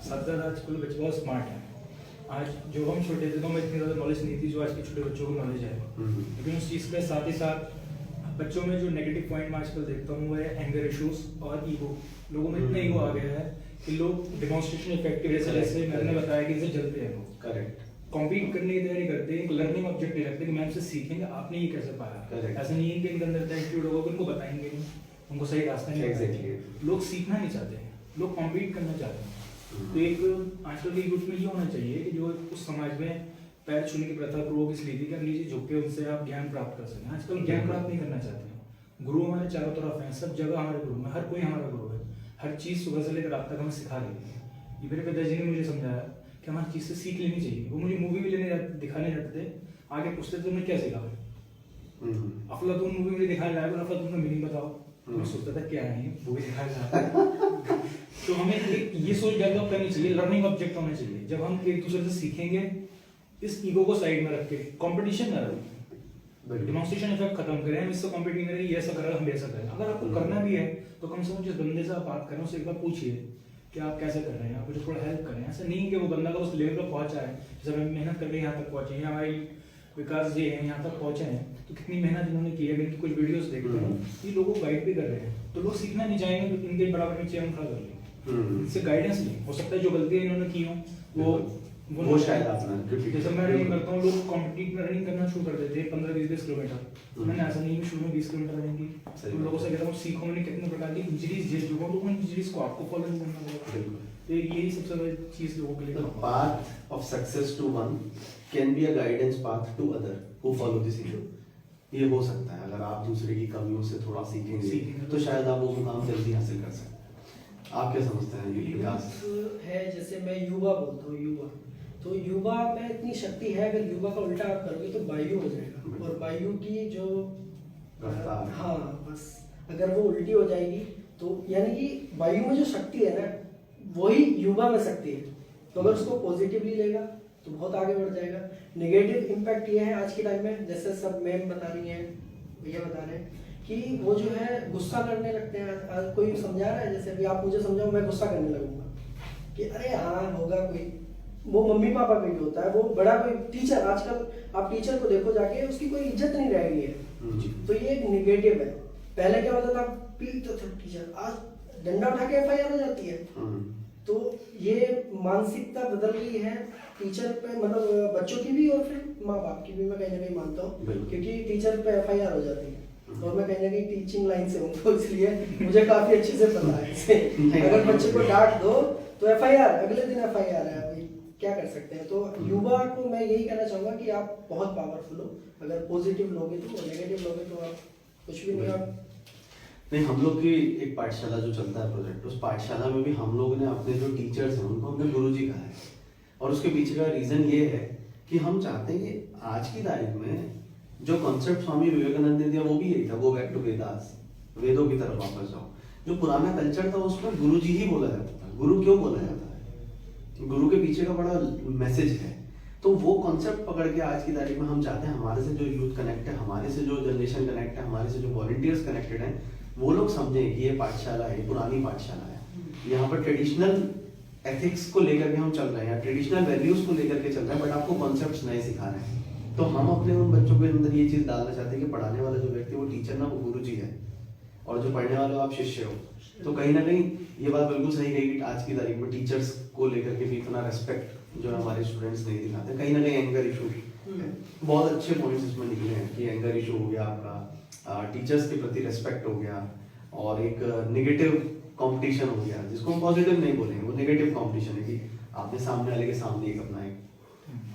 C: साथ साथ आजकल बच्चे बहुत स्मार्ट हैं। आज जो हम छोटे थे तो हमें इतनी ज़्यादा नॉलेज नहीं थी जो आज के छोटे बच्चों को नॉलेज है। लेकिन उस चीज़ के साथ ही साथ बच्चों में जो नेगेटिव पॉइंट मैं आजकल देखता हूँ वो है एंगर इश्यूज और ईगो। लोगों में इतना ईगो आ गया है कि लोग डिमॉन्स्ट्रेशन इफेक्टिव जैसे मैंने बताया कि इसे जलते हैं लोग।
A: करेक्ट।
C: कॉम्पीट करने की तैयारी करते हैं, एक लर्निंग ऑब्जेक्ट नहीं रखते कि मैम से सीखेंगे आपने ये कैसे पाया। ऐसा नहीं है कि इनके अंदर एटीट्यूड होगा कि उनको बताएंगे नहीं, उनको सही रास्ता नहीं बताएंगे। लोग सीखना नहीं चाहते हैं, लोग कॉम्पीट करना चाहते हैं। तो एक आजकल के यूथ में ये होना चाहिए कि जो उस समाज में पैर छूने की प्रथा गुरुओं की स्थिति कर लीजिए, झुक के उनसे आप ज्ञान प्राप्त कर सकें। आजकल ज्ञान प्राप्त नहीं करना चाहते। गुरु हमारे चारों तरफ हैं, सब जगह हमारे गुरु हैं, हर कोई हमारा गुरु है। हर चीज़ सुबह से लेकर रात तक हमें सिखा रही है। ये मेरे पिताजी ने मुझे समझाया कि हमारी चीज़ से सीख लेनी चाहिए। वो मुझे मूवी भी दिखाने जाते थे, आगे पूछते थे तुमने क्या सीखा। अफलातून मूवी मुझे दिखाने लाया, पर अफलातून का मीनिंग बताओ। मैं सोचता था क्या है वो भी दिखाया जा रहा है। तो हमें ये सोच डेवलप करनी चाहिए, लर्निंग ऑब्जेक्ट होना चाहिए। जब हम एक दूसरे से सीखेंगे, इस ईगो को साइड में रख के कंपटीशन ना रहे, डिमॉन्स्ट्रेशन इफेक्ट खत्म करें। हम इससे कॉम्पीट नहीं करें, ये ऐसा करें हम ऐसा करें। अगर आपको करना भी है तो कम से कम जिस बंदे से आप बात कर रहे हैं उससे एक बार पूछिए कि आप कैसे कर रहे हैं, आप मुझे थोड़ा हेल्प करें। ऐसा नहीं कि वो बंदा का उस लेवल पर पहुंचा है, जैसे हम मेहनत करके यहाँ तक पहुंचे हैं, हमारी विकास जी हैं यहाँ तक पहुंचे हैं तो कितनी मेहनत इन्होंने की है। इनकी कुछ वीडियोस देखते हैं, ये लोगों को गाइड भी कर रहे हैं। तो लोग सीखना नहीं चाहेंगे तो इनके बराबर नीचे हम खड़ा कर लेंगे। इनसे गाइडेंस लें, हो सकता है जो गलतियां इन्होंने की हों वो शायद अपना। जैसे मैं रनिंग करता हूँ, लोग कॉम्पिटिट में रनिंग करना शुरू कर देते हैं 15-20 किलोमीटर। मैंने ऐसा नहीं शुरू में 20 किलोमीटर रनिंग की। तो लोगों से कहता हूँ सीखो, मैंने कितने प्रकार की इंजरीज झेल चुका हूँ, तो उन इंजरीज को आपको फॉलो नहीं करना पड़ेगा। तो यही सबसे बड़ी चीज लोगों के लिए।
A: The path of success to one can be a guidance path to other who follow this issue. ये हो सकता है अगर आप दूसरे की कमियों से थोड़ा सीखेंगे तो शायद आप वो मुकाम जल्दी हासिल कर सकते हैं। आप क्या समझते हैं ये विकास?
D: है जैसे मैं युवा बोलता हूँ, युवा तो युवा में इतनी शक्ति है, अगर युवा का उल्टा आप करोगे तो वायु हो जाएगा। और वायु की जो
A: रफ्तार,
D: हाँ बस अगर वो उल्टी हो जाएगी तो यानी कि वायु में जो शक्ति है ना वही युवा में शक्ति है। तो अगर उसको पॉजिटिवली लेगा तो बहुत आगे बढ़ जाएगा। नेगेटिव इम्पैक्ट ये है आज के टाइम में, जैसे सब मैम बता रही हैं, भैया बता रहे हैं कि वो जो है गुस्सा करने लगते हैं। आज कोई समझा रहा है, जैसे अभी आप मुझे समझाओ, मैं गुस्सा करने लगूंगा कि अरे हाँ होगा कोई, वो मम्मी पापा का भी होता है, वो बड़ा कोई टीचर, आजकल आप टीचर को देखो जाके उसकी कोई इज्जत नहीं रह गई है। तो ये एक निगेटिव है। पहले क्या होता था, पीटते थे टीचर, आज डंडा उठा के FIR हो जाती है। तो ये मानसिकता बदल गई है टीचर पे, मतलब बच्चों की भी और फिर माँ बाप की भी, मैं कहीं ना कहीं मानता हूँ, क्योंकि टीचर पे FIR हो जाती है। और मैं कहीं ना कहीं टीचिंग लाइन से हूँ तो इसलिए मुझे काफी अच्छे से पता है। अगर बच्चे को डांट दो तो FIR, अगले दिन FIR है, अभी क्या कर सकते हैं। तो युवा को मैं यही कहना चाहूंगा कि आप बहुत पावरफुल हो, अगर पॉजिटिव लोगे तो, नेगेटिव लोगे तो आप कुछ भी नहीं। आप
A: नहीं, हम लोग की एक पाठशाला जो चलता है प्रोजेक्ट, उस पाठशाला में भी हम लोग ने अपने जो टीचर्स हैं उनको हमने गुरुजी कहा है। और उसके पीछे का रीजन ये है कि हम चाहते हैं कि आज की तारीख में जो कॉन्सेप्ट स्वामी विवेकानंद ने दिया वो भी यही था, गो बैक टू वेदास, वेदों की तरफ वापस जाओ। जो पुराना कल्चर था उसमें गुरुजी ही बोला जाता था। गुरु क्यों बोला जाता है? गुरु के पीछे का बड़ा मैसेज है। तो वो कॉन्सेप्ट पकड़ के आज की तारीख में हम चाहते हैं हमारे से जो यूथ कनेक्ट है, हमारे से जो जनरेशन कनेक्ट है, हमारे से जो वॉलंटियर्स कनेक्टेड हैं, वो लोग समझें कि ये पाठशाला है, पुरानी पाठशाला है। यहाँ पर ट्रेडिशनल एथिक्स को लेकर के हम चल रहे हैं, ट्रेडिशनल वैल्यूज को लेकर के चल रहे हैं, बट आपको कॉन्सेप्ट्स नए सिखा रहे हैं। तो हम अपने उन बच्चों के अंदर ये चीज डालना चाहते हैं कि पढ़ाने वाला जो व्यक्ति वो टीचर ना, वो गुरु जी है, और जो पढ़ने वाले हो आप शिष्य हो। तो कहीं ना कहीं ये बात बिल्कुल सही कही कि आज की तारीख में टीचर्स को लेकर के भी इतना रेस्पेक्ट जो हमारे स्टूडेंट्स नहीं दिखाते। कहीं ना कहीं एंगर इशू, बहुत अच्छे पॉइंट्स इसमें निकले हैं कि एंगर इशू हो गया आपका, टीचर्स के प्रति रेस्पेक्ट हो गया, और एक नेगेटिव कंपटीशन हो गया, जिसको हम पॉजिटिव नहीं बोलेंगे, वो नेगेटिव कंपटीशन है कि आपने सामने वाले के सामने एक अपना एक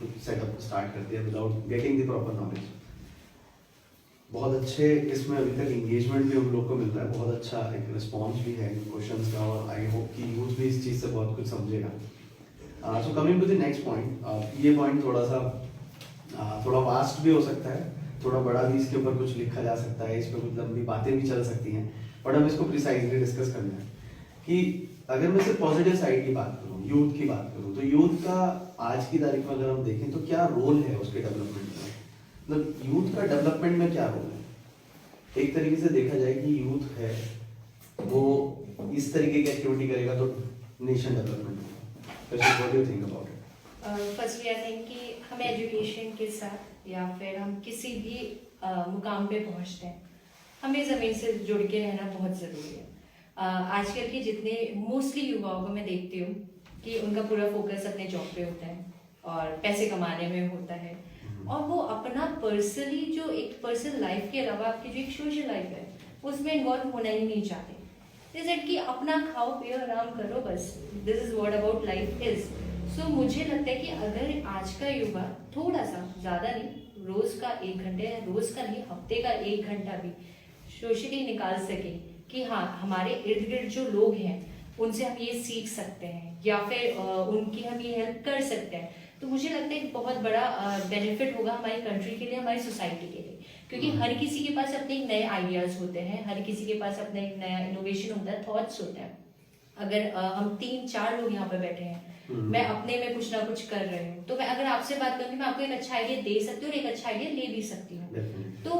A: कुछ सेटअप स्टार्ट कर दिया without getting the proper knowledge. बहुत अच्छे इसमें अभी तक एंगेजमेंट भी हम लोग को मिल रहा है, बहुत अच्छा एक रिस्पॉन्स भी है क्वेश्चंस का, और आई होप कि यूथ भी इस चीज़ से बहुत कुछ समझेगा। So coming to the next point, ये पॉइंट थोड़ा सा थोड़ा वास्ट भी हो सकता है, थोड़ा बड़ा भी, इसके ऊपर कुछ लिखा जा सकता है, इस पर कुछ लंबी बातें भी चल सकती हैं, बट हम इसको प्रिसाइजली डिस्कस करना है कि अगर मैं सिर्फ पॉजिटिव साइड की बात करूँ, यूथ की बात करूँ, तो यूथ का आज की तारीख में अगर हम देखें तो क्या रोल है उसके डेवलपमेंट में, मतलब यूथ का डेवलपमेंट में क्या रोल है। एक तरीके से देखा जाए कि यूथ है वो इस तरीके की एक्टिविटी करेगा तो नेशन डेवलपमेंट होगा। What do you think about it?
B: Firstly I think कि हमें एजुकेशन के साथ या फिर हम किसी भी मुकाम पे पहुंचते हैं, हमें ज़मीन से जुड़ के रहना बहुत ज़रूरी है। आजकल के जितने मोस्टली युवाओं को मैं देखती हूँ कि उनका पूरा फोकस अपने जॉब पे होता है और पैसे कमाने में होता है, और वो अपना पर्सनली जो एक पर्सनल लाइफ के अलावा आपकी जो एक सोशल लाइफ है उसमें इन्वॉल्व होना ही नहीं चाहते। इज इट कि अपना खाओ पियो आराम करो, बस this is what about life is. So मुझे लगता है कि अगर आज का युवा थोड़ा सा, ज़्यादा नहीं, रोज़ का 1 घंटे, रोज़ का नहीं, हफ्ते का 1 घंटा भी सोशली निकाल सके कि हाँ हमारे इर्द गिर्द जो लोग हैं उनसे हम ये सीख सकते हैं या फिर उनकी हम ये हेल्प कर सकते हैं, तो मुझे लगता है एक बहुत बड़ा बेनिफिट होगा हमारी कंट्री के लिए, हमारी सोसाइटी के लिए। क्योंकि हर किसी के पास अपने नए आइडियाज़ होते हैं, हर किसी के पास अपना एक नया इनोवेशन होता है, थॉट्स होते हैं। अगर हम 3-4 लोग यहाँ पर बैठे हैं, मैं अपने में कुछ ना कुछ कर रही हूँ, तो मैं अगर आपसे बात करूँगी मैं आपको एक अच्छा आइडिया दे सकती हूँ और एक अच्छा आइडिया ले भी सकती हूँ। तो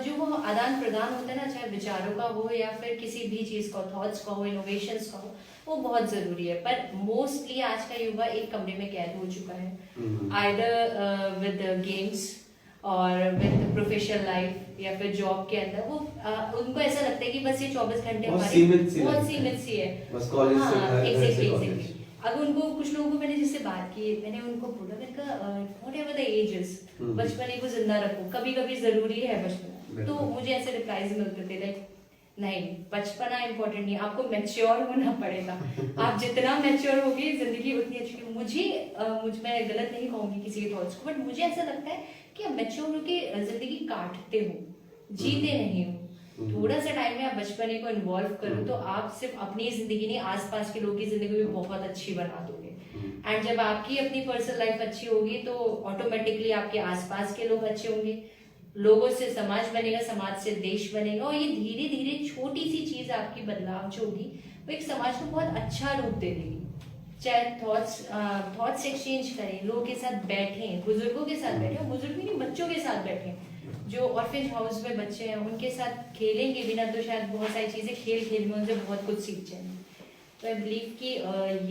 B: जो वो आदान प्रदान होता है ना, चाहे विचारों का हो या फिर किसी भी चीज़ का, थॉट्स का हो, इनोवेशंस का हो, वो बहुत ज़रूरी है। पर मोस्टली आज का युवा एक कमरे में कैद हो चुका है, आइदर विद गेम्स और विद प्रोफेशनल लाइफ या फिर जॉब के अंदर। वो उनको ऐसा लगता है कि बस ये 24 घंटे हमारे बहुत सीमित सी है,
A: बस कॉलेज से घर,
B: एग्जैक्टली। अब उनको, कुछ लोगों को मैंने जिससे बात की, मैंने उनको बोला, मैंने कहा व्हाटएवर द एज इज, बचपने को जिंदा रखो, कभी कभी जरूरी है बचपना। तो मुझे ऐसे रिप्लाईज मिलते थे लाइक नहीं, बचपना इंपॉर्टेंट नहीं, आपको मैच्योर होना पड़ेगा। आप जितना मैच्योर होगे जिंदगी उतनी अच्छी। मैं गलत नहीं कहूंगी किसी के थॉट्स को, बट मुझे ऐसा लगता है कि आप मैच्योर होके जिंदगी काटते हो, जीते नहीं हो। थोड़ा सा टाइम में आप बचपने को इन्वॉल्व करो तो आप सिर्फ अपनी जिंदगी नहीं, आसपास के लोगों की जिंदगी भी बहुत अच्छी बना दोगे। एंड जब आपकी अपनी पर्सनल लाइफ अच्छी होगी तो ऑटोमेटिकली आपके आसपास के लोग अच्छे होंगे, लोगों से समाज बनेगा, समाज से देश बनेगा, और ये धीरे धीरे छोटी सी चीज आपकी बदलाव जो होगी वो एक समाज को बहुत अच्छा रूप दे देगी। चाहे थॉट्स एक्सचेंज करें, लोगों के साथ बैठें, बुजुर्गों के साथ बैठें, बुजुर्ग भी नहीं, बच्चों के साथ बैठें, जो ऑर्फेज हाउस में बच्चे हैं उनके साथ खेलेंगे बिना तो शायद बहुत सारी चीजें खेल में उनसे बहुत कुछ सीख जाएंगे। तो आई बिलीव कि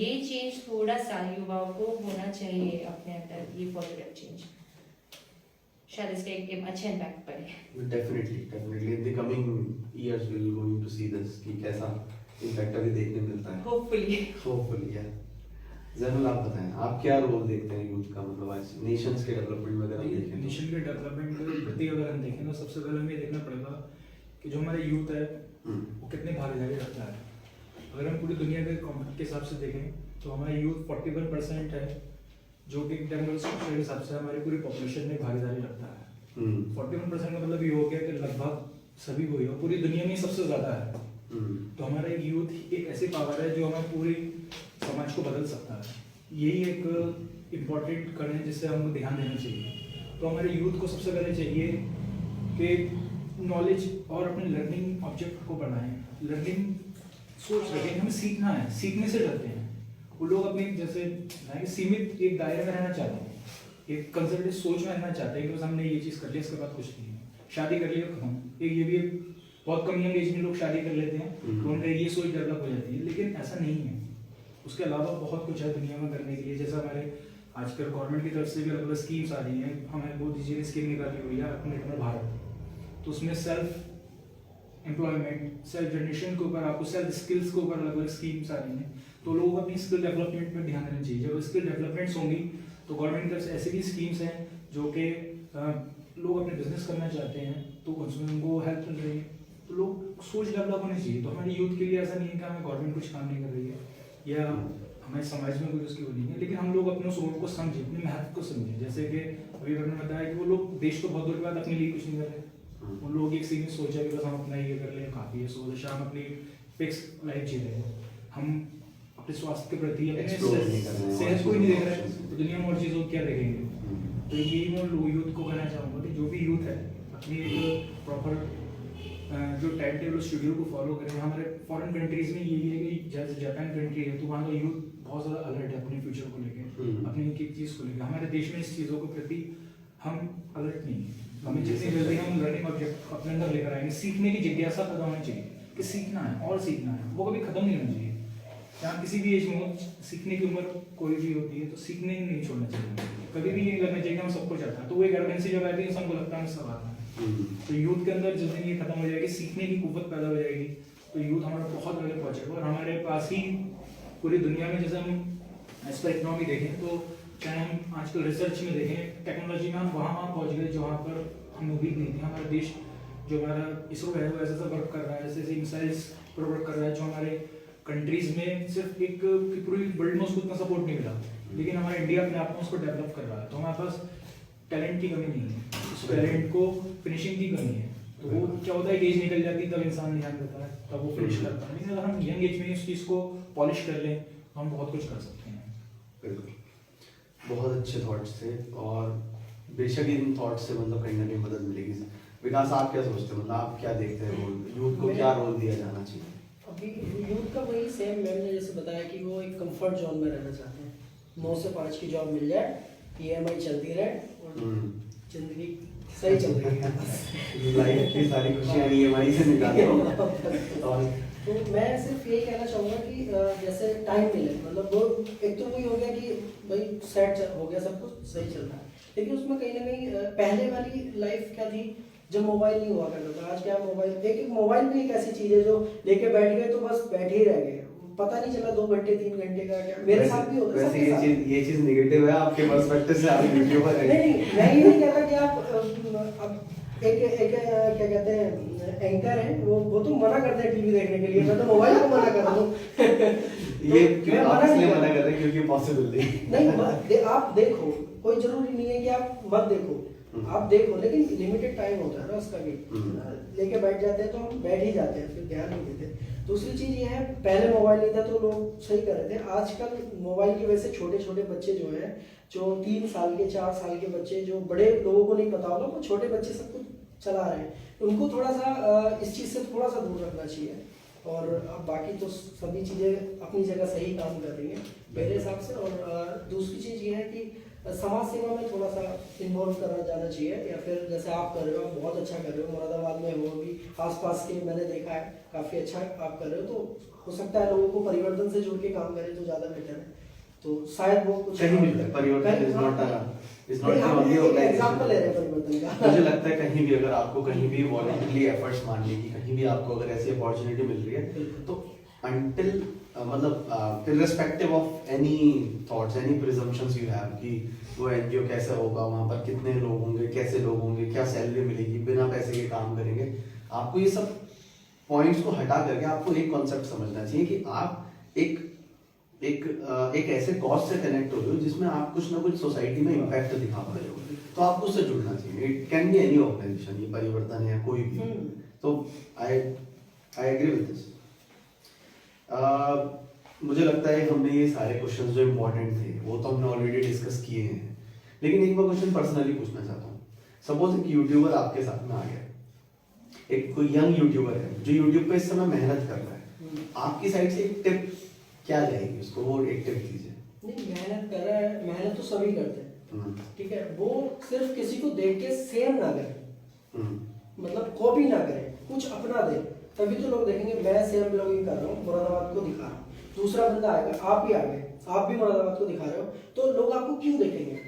B: ये चेंज थोड़ा सा युवाओं को होना चाहिए अपने अंदर, ये पॉजिटिव चेंज, शायद इसका एक अच्छा इम्पैक्ट पड़े।
A: Definitely in the coming years we will going to see this कि कैसा इम्पैक्ट अभी देखने मिलता है, होपफुली यार। ज़ैनुल आप बताएं, आप क्या रोल देखते हैं यूथ का, मतलब आज नेशंस के डेवलपमेंट में? अगर हम देखें
C: नेशन के डेवलपमेंट के प्रति अगर हम देखें तो सबसे पहले हमें ये देखना पड़ेगा कि जो हमारा यूथ है वो कितनी भागीदारी रखता है। अगर हम पूरी दुनिया के के हिसाब से देखें तो हमारा यूथ 41% है, जो कि डेमोग्राफिक के हिसाब से हमारी पूरी पॉपुलेशन में भागीदारी रखता है। 41% का मतलब ये हो गया कि लगभग सभी को ही, और पूरी दुनिया में सबसे ज़्यादा है। तो हमारा यूथ एक ऐसी पावर है जो हमें पूरी समाज को बदल सकता है। यही एक इम्पॉर्टेंट कण है जिससे हमको ध्यान देना चाहिए। तो हमारे यूथ को सबसे पहले चाहिए कि नॉलेज और अपने लर्निंग ऑब्जेक्ट को बढ़ाएं। लर्निंग सोच रखें, हमें सीखना है, सीखने से डरते हैं वो लोग। अपने जैसे सीमित एक दायरे में रहना चाहते हैं, एक कंजर्वेटिव सोच में रहना चाहते हैं कि बस हमने ये चीज़ कर लिया, इसके बाद कुछ नहीं है, शादी कर लिया खत्म। ये भी बहुत कम यंग एज में लोग शादी कर लेते हैं तो उनका ये सोच डेवलप हो जाती है, लेकिन ऐसा नहीं है। उसके अलावा बहुत कुछ है दुनिया में करने के लिए। जैसे हमारे आजकल गवर्नमेंट की तरफ से भी अलग अलग स्कीम्स आ रही हैं। हमें मोदी जी ने स्कीम निकाली हुई है आत्मनिर्भर भारत, तो उसमें सेल्फ एम्प्लॉयमेंट, सेल्फ जनरेशन के ऊपर, आपको सेल्फ स्किल्स के ऊपर अलग अलग स्कीम्स आ रही हैं। तो लोगों को अपनी स्किल डेवलपमेंट में ध्यान देना चाहिए। जब स्किल डेवलपमेंट्स होंगी तो गवर्नमेंट की तरफ से ऐसी भी स्कीम्स हैं जो कि लोग अपने बिजनेस करना चाहते हैं तो उसमें उनको हेल्प मिल रही है। तो लोग सोच डेवलप होनी चाहिए। तो हमारी यूथ के लिए ऐसा नहीं है कि हमें गवर्नमेंट कुछ काम नहीं कर रही है या हमारे समाज में कुछ उसकी वो नहीं है, लेकिन हम लोग अपने सोच को समझें, अपने महत्व को समझें। जैसे कि अभी मैंने बताया कि वो लोग देश को बहुत दूर के बाद अपने लिए कुछ नहीं कर रहे। उन लोग एक सीमित सोच है कि बस हम अपना ये कर लें, काफ़ी है सोच, हम अपनी फिक्स लाइफ जी रहे हैं। हम अपने स्वास्थ्य के प्रति, अपने सेहत को ही नहीं देख रहे हैं, तो दुनिया में और चीज़ों को क्या देखेंगे। तो यही मैं यूथ को कहना चाहूँगा कि जो भी यूथ है अपनी एक प्रॉपर जो टाइम टेबल शेड्यूल को फॉलो करें। हमारे फॉरेन कंट्रीज में यही है कि जैसे जापान कंट्री है तो वहाँ का यूथ बहुत ज़्यादा अलर्ट है अपने फ्यूचर को लेकर, अपनी एक एक चीज़ को लेकर। हमारे देश में इस चीज़ों के प्रति हम अलर्ट नहीं है। हमें जितनी जल्दी हम लर्निंग ऑब्जेक्ट अपने अंदर लेकर आएंगे, सीखने की जिज्ञासा पैदा होनी चाहिए कि सीखना है और सीखना है, वो कभी खत्म नहीं होना चाहिए। चाहे किसी भी एज में हो, सीखने की उम्र कोई भी होती है तो सीखने ही नहीं छोड़ना चाहिए। कभी भी ये लगना चाहिए कि हम सबको चाहते हैं, तो वो एक एरोगेंसी जब आती है इंसान को लगता है सब आता है। तो यूथ के अंदर जिस दिन ये खत्म हो जाएगी, सीखने की कुव्वत पैदा हो जाएगी, तो यूथ हमारा बहुत आगे पहुंचेगा। और हमारे पास ही पूरी दुनिया में जैसे हम एज पर इकोनॉमी देखें तो चाहे हम आजकल रिसर्च में देखें, टेक्नोलॉजी में हम वहाँ पहुँच गए जहाँ पर हम उम्मीद नहीं थी। हमारा देश जो हमारा इसरो है वो ऐसा वर्क कर रहा है, ऐसे मिसाइल्स पर वर्क कर रहा है जो हमारे कंट्रीज में सिर्फ एक पूरी वर्ल्ड में उसको उतना सपोर्ट नहीं मिला, लेकिन हमारा इंडिया अपने आप में उसको डेवलप कर रहा है। तो हमारे पास टैलेंट की कमी नहीं है, उस टैलेंट को फिनिशिंग की कमी है। तो वो क्या होता है, एज निकल जाती है तब इंसान ध्यान देता है, तब वो फिनिश करता है। लेकिन अगर हम यंग एज में इस चीज़ को पॉलिश कर लें तो हम बहुत कुछ कर सकते हैं।
A: बिल्कुल, बहुत अच्छे थॉट्स थे और बेशक इन थॉट्स से मतलब कहीं ना कहीं मदद मिलेगी। विकास, आप क्या सोचते हैं, मतलब आप क्या देखते हैं रोल, यूथ को क्या रोल दिया जाना चाहिए?
D: अभी यूथ का वही सेम, मैंने जैसे बताया कि वो एक कंफर्ट जोन में रहना चाहते हैं। 9 से 5 की जॉब मिल जाए, EMI चलती रहे और जिंदगी सही चल रही है,
A: लाइफ की सारी खुशियां EMI से निकाल दो। और
D: तो मैं सिर्फ यही कहना चाहूँगा कि जैसे टाइम मिले, मतलब वो एक तो वही हो गया कि भाई सेट हो गया, सब कुछ सही चल रहा है, लेकिन उसमें कहीं ना कहीं पहले वाली लाइफ क्या थी जब मोबाइल नहीं हुआ करता था। आज क्या मोबाइल, एक मोबाइल भी एक ऐसी चीज़ है जो लेके बैठ गए तो बस बैठे ही रह गए, पता नहीं चला 2 घंटे 3 घंटे का। क्या मेरे साथ भी होता है।
A: वैसे ये चीज नेगेटिव है आपके पर्सपेक्टिव से, आप यूट्यूबर हैं।
D: नहीं, मैं ये नहीं कहता कि आप अब एक क्या कहते हैं एंकर है, वो तो मना करते हैं टीवी देखने के लिए, मैं तो मोबाइल को मना कर दूं।
A: ये क्यों आप इसलिए मना कर रहे हैं क्योंकि पॉसिबल
D: नहीं, आप देखो, कोई जरूरी नहीं है कि आप मत देखो, आप देखो, लेकिन लिमिटेड टाइम होता है ना उसका भी। लेके बैठ जाते हैं तो हम बैठ ही जाते हैं, फिर ध्यान नहीं देते। दूसरी चीज ये है, पहले मोबाइल नहीं था तो लोग सही कर रहे थे। आजकल मोबाइल की वजह से छोटे छोटे बच्चे जो हैं, जो 3 साल के 4 साल के बच्चे, जो बड़े लोगों को नहीं पता होगा, वो छोटे बच्चे सब कुछ चला रहे हैं। उनको थोड़ा सा इस चीज़ से थोड़ा सा दूर रखना चाहिए। और अब बाकी तो सभी चीज़ें अपनी जगह सही काम कर रही हैं मेरे हिसाब से। और दूसरी चीज़ ये है कि समाज सेवा में थोड़ा सा इन्वॉल्व करना जाना चाहिए, या फिर जैसे आप कर रहे हो, आप बहुत अच्छा कर रहे हो, मुरादाबाद में हो भी, आसपास के मैंने देखा है काफ़ी अच्छा आप कर रहे हो। तो हो सकता है लोगों को परिवर्तन से जुड़ के काम करें तो ज़्यादा बेटर है। तो शायद वो कुछ
A: कहीं भी परिवर्तन इज नॉट ओनली
D: एग्जांपल ले रहे हैं परिवर्तन का।
A: मुझे लगता है कहीं भी अगर आपको कहीं भी वॉलंटरली एफर्ट्स मारने की, कहीं भी आपको अगर ऐसी अपॉर्चुनिटी मिल रही है तो अनटिल मतलब irrespective of any thoughts, any presumptions you have कि वो एनजीओ कैसा होगा, वहाँ पर कितने लोग होंगे, कैसे लोग होंगे, क्या सैलरी मिलेगी, बिना पैसे के काम करेंगे, आपको ये सब पॉइंट्स को हटा करके आपको एक कॉन्सेप्ट समझना चाहिए कि आप एक ऐसे कॉज से कनेक्ट हो रहे हो जिसमें आप कुछ ना कुछ सोसाइटी में इम्पैक्ट दिखा पा रहे हो, तो आपको उससे जुड़ना चाहिए। It can be any organization, ये परिवर्तन है कोई भी। तो आई एग्री विद दिस। मुझे लगता है हमने ये सारे क्वेश्चंस जो इम्पोर्टेंट थे वो तो हमने ऑलरेडी डिस्कस किए हैं, लेकिन एक मैं क्वेश्चन पर्सनली पूछना चाहता हूँ। सपोज एक यूट्यूबर आपके साथ में आ गया, एक कोई यंग यूट्यूबर है जो यूट्यूब पे इस समय मेहनत कर रहा है, आपकी साइड से एक टिप क्या जाएगी उसको, वो एक टिप दीजिए।
D: नहीं, मेहनत कर रहा है, मेहनत तो सभी करते हैं, ठीक है, वो सिर्फ किसी को देख के सेम ना करें, मतलब कॉपी ना करें, कुछ अपना दे, तभी तो लोग देखेंगे। मैं सेम ब्लॉगिंग कर रहा हूँ, मुरादाबाद को दिखा रहा हूँ, दूसरा बंदा आएगा, आप भी आ गए, आप भी मुरादाबाद को दिखा रहे हो, तो लोग आपको क्यों देखेंगे?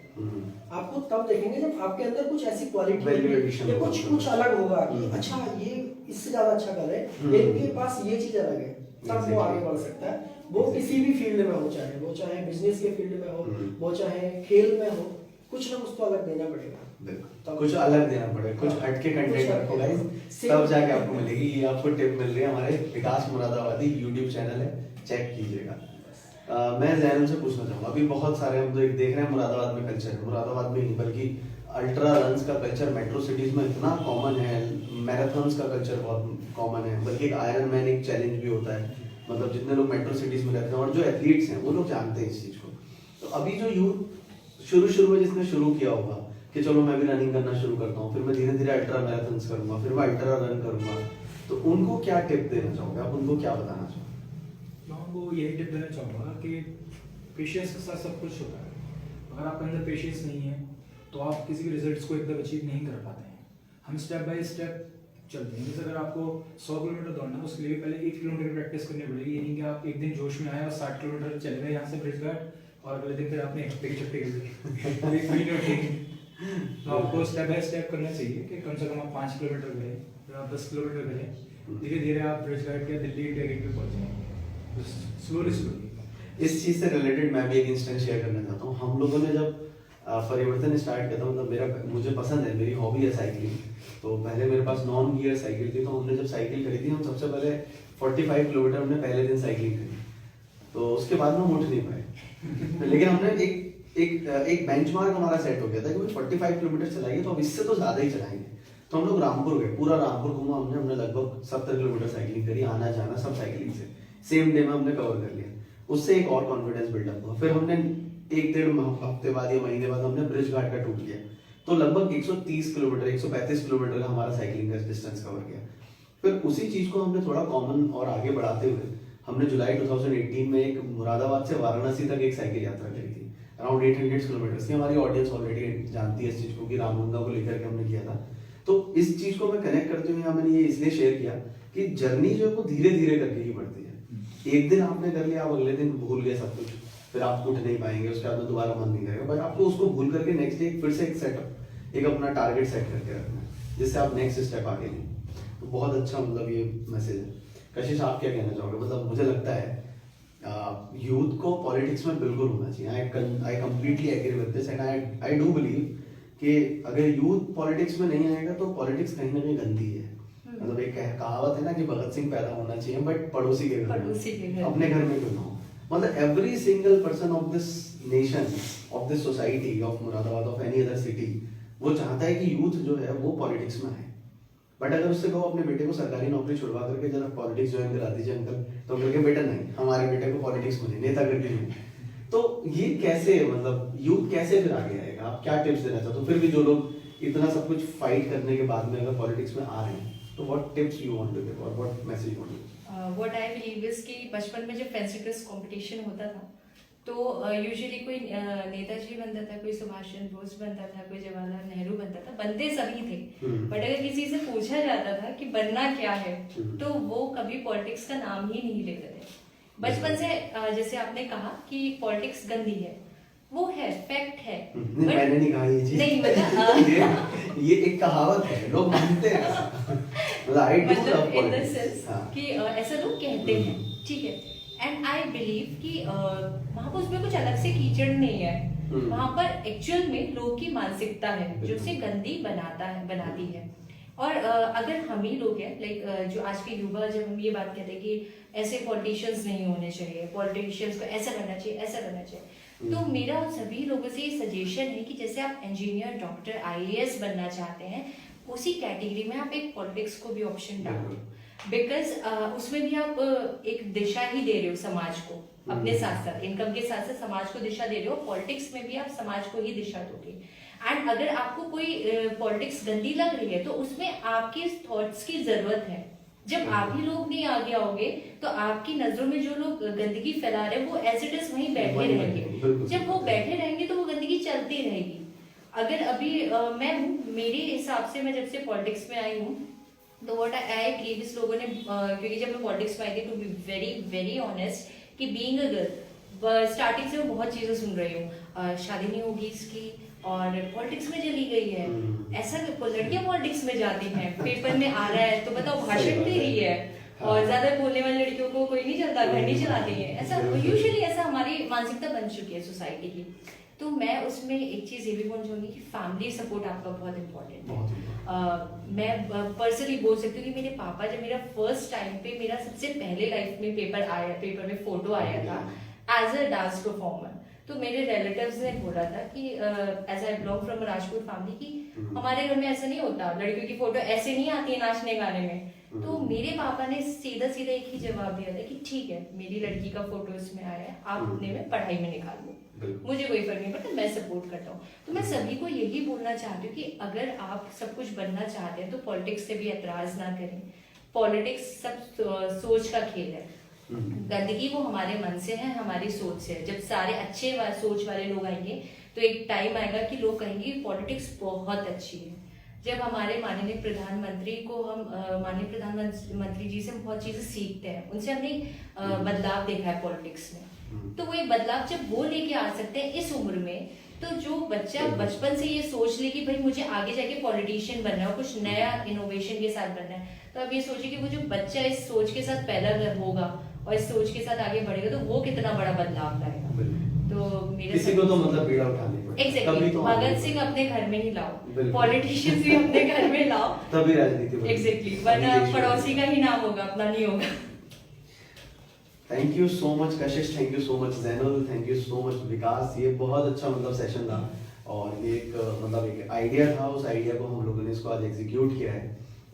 D: आपको तब देखेंगे जब आपके अंदर कुछ ऐसी क्वालिटी या कुछ अलग होगा कि अच्छा ये इससे ज्यादा अच्छा कर रहे हैं, इनके पास ये चीज अलग है, तब वो आगे बढ़ सकता है। वो किसी भी फील्ड में हो, चाहे बिजनेस के फील्ड में हो, वो चाहे खेल में हो, कुछ ना कुछ तो अलग देना पड़ेगा।
A: तो कुछ अलग देना पड़ेगा, कुछ हटके कंटेंट रखो गाइस, तब जाके आपको मिलेगी। ये आपको टिप मिल रही है, हमारे विकास मुरादाबादी यूट्यूब चैनल है, चेक कीजिएगा। मैं जैनब से पूछना चाहूँगा, अभी बहुत सारे हम तो एक देख रहे हैं मुरादाबाद में कल्चर, मुरादाबाद में नहीं बल्कि अल्ट्रा रन्स का कल्चर मेट्रो सिटीज में इतना कॉमन है, मैराथन्स का कल्चर बहुत कॉमन है, बल्कि एक आयरन मैन एक चैलेंज भी होता है। मतलब जितने लोग मेट्रो सिटीज में रहते हैं और जो एथलीट्स हैं वो लोग जानते हैं इस चीज़ को। तो अभी जो यूथ शुरू में जिसने शुरू किया होगा कि चलो मैं भी रनिंग करना शुरू करता हूँ, फिर मैं धीरे धीरे अल्ट्रा मैराथन्स करूँगा, फिर मैं अल्ट्रा रन करूँगा, तो उनको क्या टिप देना चाहोगे आप, उनको क्या बताना चाहोगे?
C: मैं उनको यही टिप देना चाहूँगा कि पेशेंस के साथ सब कुछ होता है। अगर आपके अंदर पेशेंस नहीं है तो आप किसी भी रिजल्ट्स को एकदम अचीव नहीं कर पाते हैं। हम स्टेप बाय स्टेप चलते हैं। जैसे अगर आपको 100 किलोमीटर दौड़ना है, उसके लिए पहले 1 किलोमीटर की प्रैक्टिस करनी पड़ेगी। ये नहीं कि आप एक दिन जोश में आए और 60 किलोमीटर चले गए यहाँ से ब्रिज घाट और अगले दिन फिर आपने हफ्ते की छुट्टी कर ली। तो आपको स्टेप बाय स्टेप करना चाहिए कि कम से कम आप 5 किलोमीटर करें, फिर आप 10 किलोमीटर करें, धीरे धीरे आप ब्रिज घाट या दिल्ली इंडिया गेट पे पहुँच जाएंगे, स्लोली।
A: इस चीज से रिलेटेड मैं भी एक इंस्टेंट शेयर करना चाहता हूँ। हम लोगों ने जब परिवर्तन स्टार्ट किया था, मतलब मुझे पसंद है, मेरी हॉबी है साइकिलिंग, तो पहले मेरे पास नॉन गियर साइकिल थी। तो हमने जब साइकिल खरीदी, हम सबसे पहले 45 किलोमीटर हमने पहले दिन साइकिलिंग करी, तो उसके बाद में हम उठ नहीं पाए। लेकिन हमने एक बेंचमार्क हमारा सेट हो गया था कि 45 किलोमीटर चलाइए तो अब इससे तो ज्यादा ही चलाएंगे। तो हम लोग रामपुर गए, पूरा रामपुर घूमा हमने लगभग 70 किलोमीटर साइकिलिंग करी, आना जाना सब साइकिलिंग से, सेम डे में हमने कवर कर लिया। उससे एक और कॉन्फिडेंस बिल्डअप हुआ। फिर हमने 1-1.5 हफ्ते बाद या महीने बाद हमने ब्रिज घाट का टूट लिया, तो लगभग 130 किलोमीटर 135 किलोमीटर का हमारा साइकिलिंग का डिस्टेंस कवर किया। फिर उसी चीज को हमने थोड़ा कॉमन और आगे बढ़ाते हुए हमने जुलाई 2018 में एक मुरादाबाद से वाराणसी तक एक साइकिल यात्रा करी थी, अराउंड 800 किलोमीटर की। हमारी ऑडियंस ऑलरेडी जानती है इस चीज को कि रामगंगा को लेकर के हमने किया था। तो इस चीज को मैं कनेक्ट करते हुए मैंने ये इसलिए शेयर किया कि जर्नी जो है वो धीरे धीरे करके ही बढ़ती है। एक दिन आपने कर लिया, आप अगले दिन भूल गए सब कुछ, फिर आप उठ नहीं पाएंगे, उसके बाद में दोबारा मन नहीं करेगा। बट आपको उसको भूल करके नेक्स्ट डे फिर से एक सेटअप, एक अपना टारगेट सेट करके रखना है जिससे आप नेक्स्ट स्टेप आगे लें। तो बहुत अच्छा मतलब ये मैसेज है। कशिश, आप क्या कहना चाहोगे? मतलब मुझे लगता है यूथ को पॉलिटिक्स में बिल्कुल होना चाहिए। I completely agree with this and I do believe कि अगर यूथ पॉलिटिक्स में नहीं आएगा तो पॉलिटिक्स कहीं ना कहीं गंदी है। मतलब एक कहावत है ना कि भगत सिंह पैदा होना चाहिए बट पड़ोसी के घर में, अपने घर में क्यों ना हो। मतलब every single person of this nation, of this society, of Moradabad, of any other city, वो चाहता है कि यूथ जो है वो पॉलिटिक्स में आए। बट अगर उससे कहो अपने बेटे को सरकारी नौकरी छुड़वा करके जरा पॉलिटिक्स ज्वाइन करा दीजिए अंकल, तो अंकल के बेटा नहीं, हमारे बेटे को पॉलिटिक्स में नेता कर दीजिए। तो ये कैसे, मतलब यूथ कैसे फिर आगे आएगा? आप क्या टिप्स देना चाहते हो? फिर भी जो लोग इतना सब कुछ फाइट करने के बाद में अगर पॉलिटिक्स में आ रहे हैं, तो what tips you want to give और what message you want to give?
B: What I believe is कि बचपन में जब फैंसी ड्रेस कंपटीशन होता था तो यूजुअली कोई नेताजी बनता था, कोई सुभाष चंद्र बोस बनता था, कोई जवाहरलाल नेहरू बनता था, बनते सभी थे। बट अगर किसी से पूछा जाता था कि बनना क्या है तो वो कभी पॉलिटिक्स का नाम ही नहीं लेते थे। बचपन से जैसे आपने कहा कि पॉलिटिक्स गंदी है, वो है, फैक्ट है।
A: मैंने नहीं कहा ये चीज,
B: नहीं मतलब
A: ये एक कहावत है, लोग मानते हैं ऐसा।
B: मतलब इन द सेंस कि ऐसा लोग कहते हैं, ठीक है। एंड आई बिलीव कि वहां पर उसमें कुछ अलग से कीचड़ नहीं है, वहां पर एक्चुअल में लोग की मानसिकता है जो उसे गंदी बनाती है। और अगर हम ही लोग हैं, लाइक जो आज के युवा, जब हम ये बात कहते हैं कि ऐसे पॉलिटिशियंस नहीं होने चाहिए, पॉलिटिशियंस को ऐसा करना चाहिए, ऐसा करना चाहिए, तो मेरा सभी लोगों से ये सजेशन है कि जैसे आप इंजीनियर, डॉक्टर, IAS बनना चाहते हैं, उसी कैटेगरी में आप एक पॉलिटिक्स को भी ऑप्शन डालो। बिकॉज उसमें भी आप एक दिशा ही दे रहे हो समाज को, अपने साथ साथ इनकम के साथ साथ समाज को दिशा दे रहे हो। पॉलिटिक्स में भी आप समाज को ही दिशा दोगे। एंड अगर आपको कोई पॉलिटिक्स गंदी लग रही है तो उसमें आपके थॉट्स की जरूरत है। जब आप ही लोग नहीं आगे आओगे तो आपकी नजरों में जो लोग गंदगी फैला रहे हैं वो एज इट इज वहीं बैठे रहेंगे। जब वो बैठे रहेंगे तो वो गंदगी चलती रहेगी। अगर अभी मैं हूँ, मेरे हिसाब से मैं जब से पॉलिटिक्स में आई हूँ तो व्हाट आई बिलीव इस लोगों ने, क्योंकि जब मैं पॉलिटिक्स में आई थी, to be very very honest, कि बीइंग अ गर्ल स्टार्टिंग से मैं बहुत चीजें सुन रही हूँ, शादी नहीं होगी इसकी और पॉलिटिक्स में चली गई है, ऐसा लड़कियां पॉलिटिक्स में जाती हैं, पेपर में आ रहा है तो बताओ भाषण दे रही है, और ज्यादा बोलने वाली लड़कियों को कोई नहीं चलता, घर नहीं चलाती है, ऐसा यूजुअली ऐसा हमारी मानसिकता बन चुकी है सोसाइटी की। तो मैं उसमें एक चीज ये भी बोलना चाहूंगी कि फैमिली सपोर्ट आपका बहुत इंपॉर्टेंट है। मैं पर्सनली बोल सकती हूँ कि मेरे पापा जब मेरा फर्स्ट टाइम पे मेरा सबसे पहले लाइफ में पेपर में फोटो आया था एज अ डांस परफॉर्मर, तो मेरे रिलेटिव्स ने बोला था कि as I belong from Rajput family कि हमारे घर में ऐसा नहीं होता, लड़कियों की फोटो ऐसे नहीं आती है नाचने गाने में। तो मेरे पापा ने सीधा सीधा एक ही जवाब दिया था कि ठीक है, मेरी लड़की का फोटो इसमें आया है, आप अपने में पढ़ाई में निकाल लो, मुझे कोई फर्क नहीं पड़ता, मैं सपोर्ट करता हूँ। तो मैं सभी को यही बोलना चाहती हूँ कि अगर आप सब कुछ बनना चाहते हैं तो पॉलिटिक्स से भी एतराज ना करें। पॉलिटिक्स सब सोच का खेल है, गंदगी वो हमारे मन से है, हमारी सोच से है। जब सारे अच्छे सोच वाले लोग आएंगे तो एक टाइम आएगा कि लोग कहेंगे पॉलिटिक्स बहुत अच्छी है। जब हमारे माननीय प्रधानमंत्री को हम माननीय प्रधानमंत्री जी से हम बहुत चीजें सीखते हैं, उनसे हमने बदलाव देखा है पॉलिटिक्स में, तो वो एक बदलाव जब वो लेके आ सकते हैं इस उम्र में, तो जो बच्चा बचपन से ये सोच ले कि भाई मुझे आगे जाके पॉलिटिशियन बनना है और कुछ नया इनोवेशन के साथ बनना है, तो अब ये सोचिए कि वो जो बच्चा इस सोच के साथ पैदा होगा और इस सोच के साथ आगे बढ़ेगा तो वो कितना बड़ा बदलाव लाएगा। तो मेरे
A: किसी को तो मतलब बीड़ा उठाने पड़ेगा।
B: एग्जैक्टली, भगत सिंह अपने घर में ही लाओ, पॉलिटिशियंस भी अपने घर में लाओ,
A: तभी राजनीति बनेगी।
B: एग्जैक्टली, वरना पड़ोसी का ही नाम होगा, अपना नहीं होगा।
A: Thank you so much Kashish, thank you so much Zainul, thank you so much Vikas. ये बहुत अच्छा मतलब सेशन था और ये एक मतलब एक आइडिया था, उस आइडिया को हम लोगों ने इसको आज एग्जीक्यूट किया है।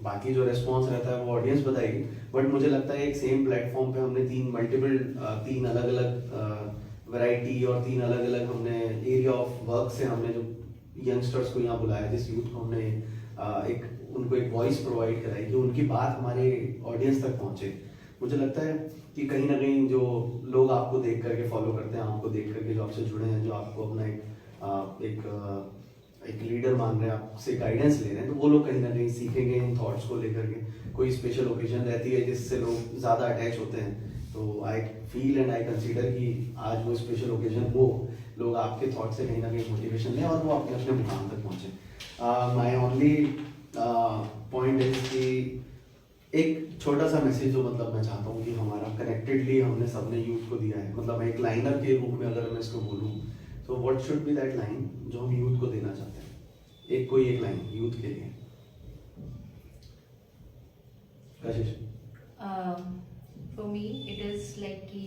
A: बाकी जो रेस्पॉन्स रहता है वो ऑडियंस बताएगी, बट मुझे लगता है एक सेम प्लेटफॉर्म पे हमने तीन अलग अलग वैरायटी और तीन अलग अलग हमने एरिया ऑफ वर्क से हमने जो यंगस्टर्स को यहाँ बुलाया, जिस यूथ को हमने उनको एक वॉइस प्रोवाइड कराई कि उनकी बात हमारे ऑडियंस तक पहुँचे। मुझे लगता है कि कहीं ना कहीं जो लोग आपको देख करके फॉलो करते हैं, आपको देख करके जो आपसे जुड़े हैं, जो आपको अपना एक लीडर मान रहे हैं, आपसे गाइडेंस ले रहे हैं, तो वो लोग कहीं ना कहीं सीखेंगे इन थॉट्स को लेकर के। कोई स्पेशल ओकेजन रहती है जिससे लोग ज़्यादा अटैच होते हैं, तो I feel and I consider कि आज वो स्पेशल ओकेजन हो, लोग आपके थॉट से कहीं ना कहीं मोटिवेशन लें और वो अपने अपने मुकाम तक पहुँचे। माई ओनली पॉइंट इज कि एक छोटा सा मैसेज जो मतलब मैं चाहता हूँ कि हमारा कनेक्टेडली हमने सबने यूथ को दिया है, मतलब एक लाइनर के रूप में अगर मैं इसको बोलूँ तो what should be that line जो हम यूथ को देना चाहते हैं, एक लाइन यूथ के लिए। कशिश?
B: For me it is like कि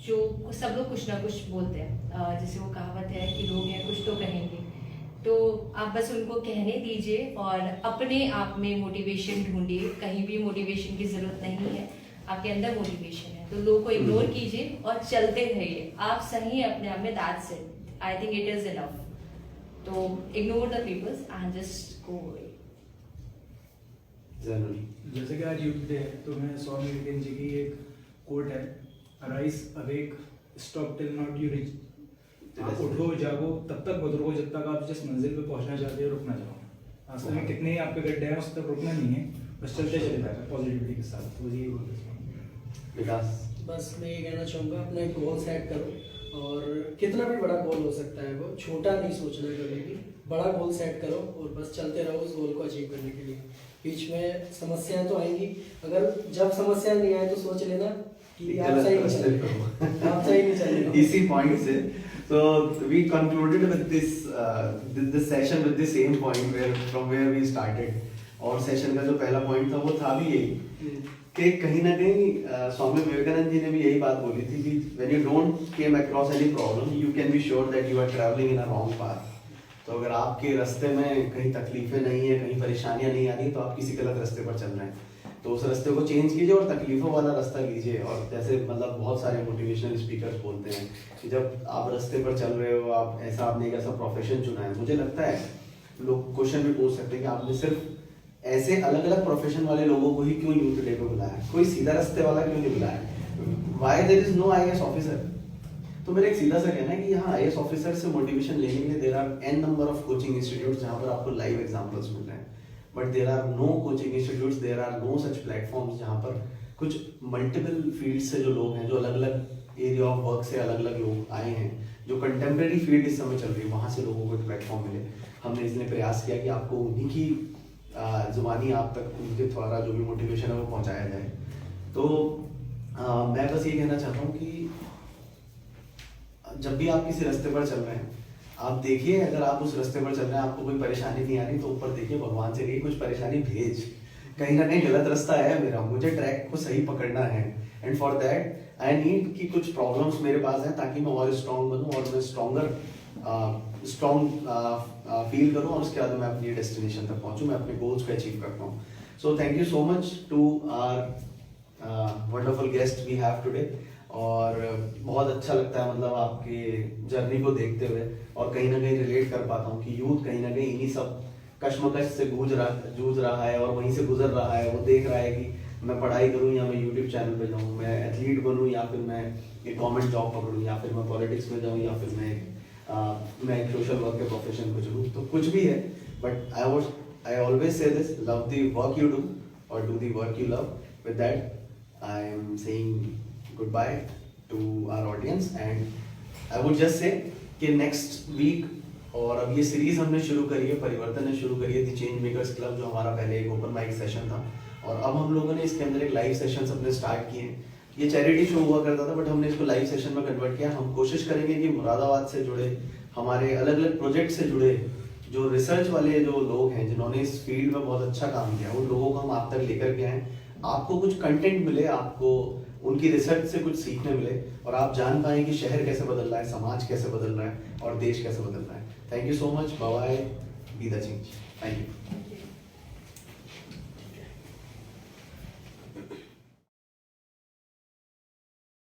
B: जो सब लोग कुछ ना कुछ बोलते हैं, जैसे वो कहावत है कि लोग हैं कुछ तो कहेंगे, तो आप बस उनको कहने दीजिए और अपने आप में मोटिवेशन ढूंढिए। कहीं भी मोटिवेशन की जरूरत नहीं है, आपके अंदर मोटिवेशन है, तो लोगों को इग्नोर कीजिए और चलते रहिए। आप सही हैं अपने आप में, that's it, I think it is enough. तो ignore the peoples and just go away.
C: जैसे कि आज यूथ डे है, तो मैं स्वामी विवेकानंद जी की एक कोट है, arise awake stop till not you reach. आप उठो जागो तब तक बदलो जब तक आप जिस मंजिल पे पहुंचना चाहते हो रुकना चाहो। रास्ते में कितने ही आपके गड्ढे हैं, उस तक रुकना नहीं है, बस चलते चले जाएगा पॉजिटिविटी के साथ। तो यही बोलते हैं
A: विकास।
D: बस मैं ये कहना चाहूँगा, अपना एक गोल सेट करो और कितना भी बड़ा गोल हो सकता है, वो छोटा नहीं सोचना कभी भी, बड़ा गोल सेट करो और बस चलते रहो उस गोल को अचीव करने के लिए। बीच में समस्याएं तो आएंगी, अगर जब समस्याएं नहीं आए तो सोच लेना कि आप सही नहीं चल रहे।
A: इसी पॉइंट से so we concluded with this session with the same point from where we started। और सेशन का जो पहला पॉइंट था वो था भी यही कि कहीं ना कहीं स्वामी विवेकानंद जी ने भी यही बात बोली थी कि when you don't came across any problem you can be sure that you are traveling in a wrong path। तो अगर आपके रास्ते में कहीं तकलीफें नहीं है, कहीं परेशानियां नहीं आ रही, तो आप किसी गलत रास्ते पर चल रहे हैं, तो उस रास्ते को चेंज कीजिए और तकलीफों वाला रास्ता लीजिए। और जैसे मतलब बहुत सारे मोटिवेशनल स्पीकर्स बोलते हैं कि जब आप रास्ते पर चल रहे हो, आप आपने एक ऐसा प्रोफेशन चुना है। मुझे लगता है लोग क्वेश्चन भी पूछ सकते हैं कि आपने सिर्फ ऐसे अलग अलग प्रोफेशन वाले लोगों को ही क्यों यूथ डे पे बुलाया, कोई सीधा रास्ते वाला क्यों नहीं बुलाया? Why there is no IAS officer? तो मेरा एक सीधा सा कहना है कि यहाँ IAS ऑफिसर से मोटिवेशन लेने के लिए there are n number of coaching institute जहाँ पर आपको लाइव एग्जांपल्स मिल रहे हैं, but there are no coaching institutes, there are no such platforms जहाँ पर कुछ मल्टीपल फील्ड से जो लोग हैं, जो अलग अलग एरिया ऑफ वर्क से अलग अलग लोग आए हैं, जो कंटेम्प्रेरी फील्ड इस समय चल रही है, वहाँ से लोगों को एक प्लेटफॉर्म मिले। हमने इसलिए प्रयास किया कि आपको उन्हीं की जुबानी आप तक उनके द्वारा जो भी मोटिवेशन है वो पहुँचाया जाए। तो मैं बस ये कहना चाहता हूँ कि जब भी आप किसी रास्ते पर चल रहे हैं, आप देखिए, अगर आप उस रास्ते पर चल रहे हैं, आपको कोई परेशानी नहीं आ रही, तो ऊपर देखिए, भगवान से कहिए कुछ परेशानी भेज, कहीं ना कहीं गलत रास्ता है मेरा, मुझे ट्रैक को सही पकड़ना है। And for that I need कि कुछ प्रॉब्लम्स मेरे पास हैं, ताकि मैं और स्ट्रॉन्ग बनूं और मैं स्ट्रॉन्ग फील करूं, और उसके बाद मैं अपनी डेस्टिनेशन तक पहुंचूं, मैं अपने गोल्स को अचीव कर पाऊं। So thank you so much to our wonderful guest we have today. और बहुत अच्छा लगता है मतलब आपके जर्नी को देखते हुए, और कहीं ना कहीं रिलेट कर पाता हूँ कि यूथ कहीं ना कहीं इन्हीं सब कश्मकश से जूझ रहा है और वहीं से गुजर रहा है। वो देख रहा है कि मैं पढ़ाई करूँ या मैं यूट्यूब चैनल पे जाऊँ, मैं एथलीट बनूँ या फिर मैं एक गवर्नमेंट जॉब पकड़ूँ, या फिर मैं पॉलिटिक्स में जाऊँ, या फिर मैं एक सोशल वर्क के प्रोफेशन को चुनूँ, तो कुछ भी है। But I always say this, love the work you do और do the work you love. With that I am saying goodbye to our audience, and I would just say कि next week, और अब ये series हमने शुरू करी है, परिवर्तन ने शुरू करी है, द चेंज मेकर्स क्लब, जो हमारा पहले एक ओपन माइक सेशन था, और अब हम लोगों ने इसके अंदर एक लाइव सेशन अपने स्टार्ट किए हैं। ये चैरिटी शो हुआ करता था, बट हमने इसको लाइव सेशन में कन्वर्ट किया। हम कोशिश करेंगे कि मुरादाबाद से जुड़े, हमारे अलग अलग प्रोजेक्ट से जुड़े जो रिसर्च वाले जो लोग हैं, जिन्होंने इस फील्ड में बहुत अच्छा काम किया, उन लोगों को हम आप तक लेकर के आए, आपको कुछ कंटेंट मिले, आपको उनकी रिसर्च से कुछ सीखने मिले, और आप जान पाएं कि शहर कैसे बदल रहा है, समाज कैसे बदल रहा है, और देश कैसे बदल रहा है। Thank you so much, bye bye, be the change. Thank you.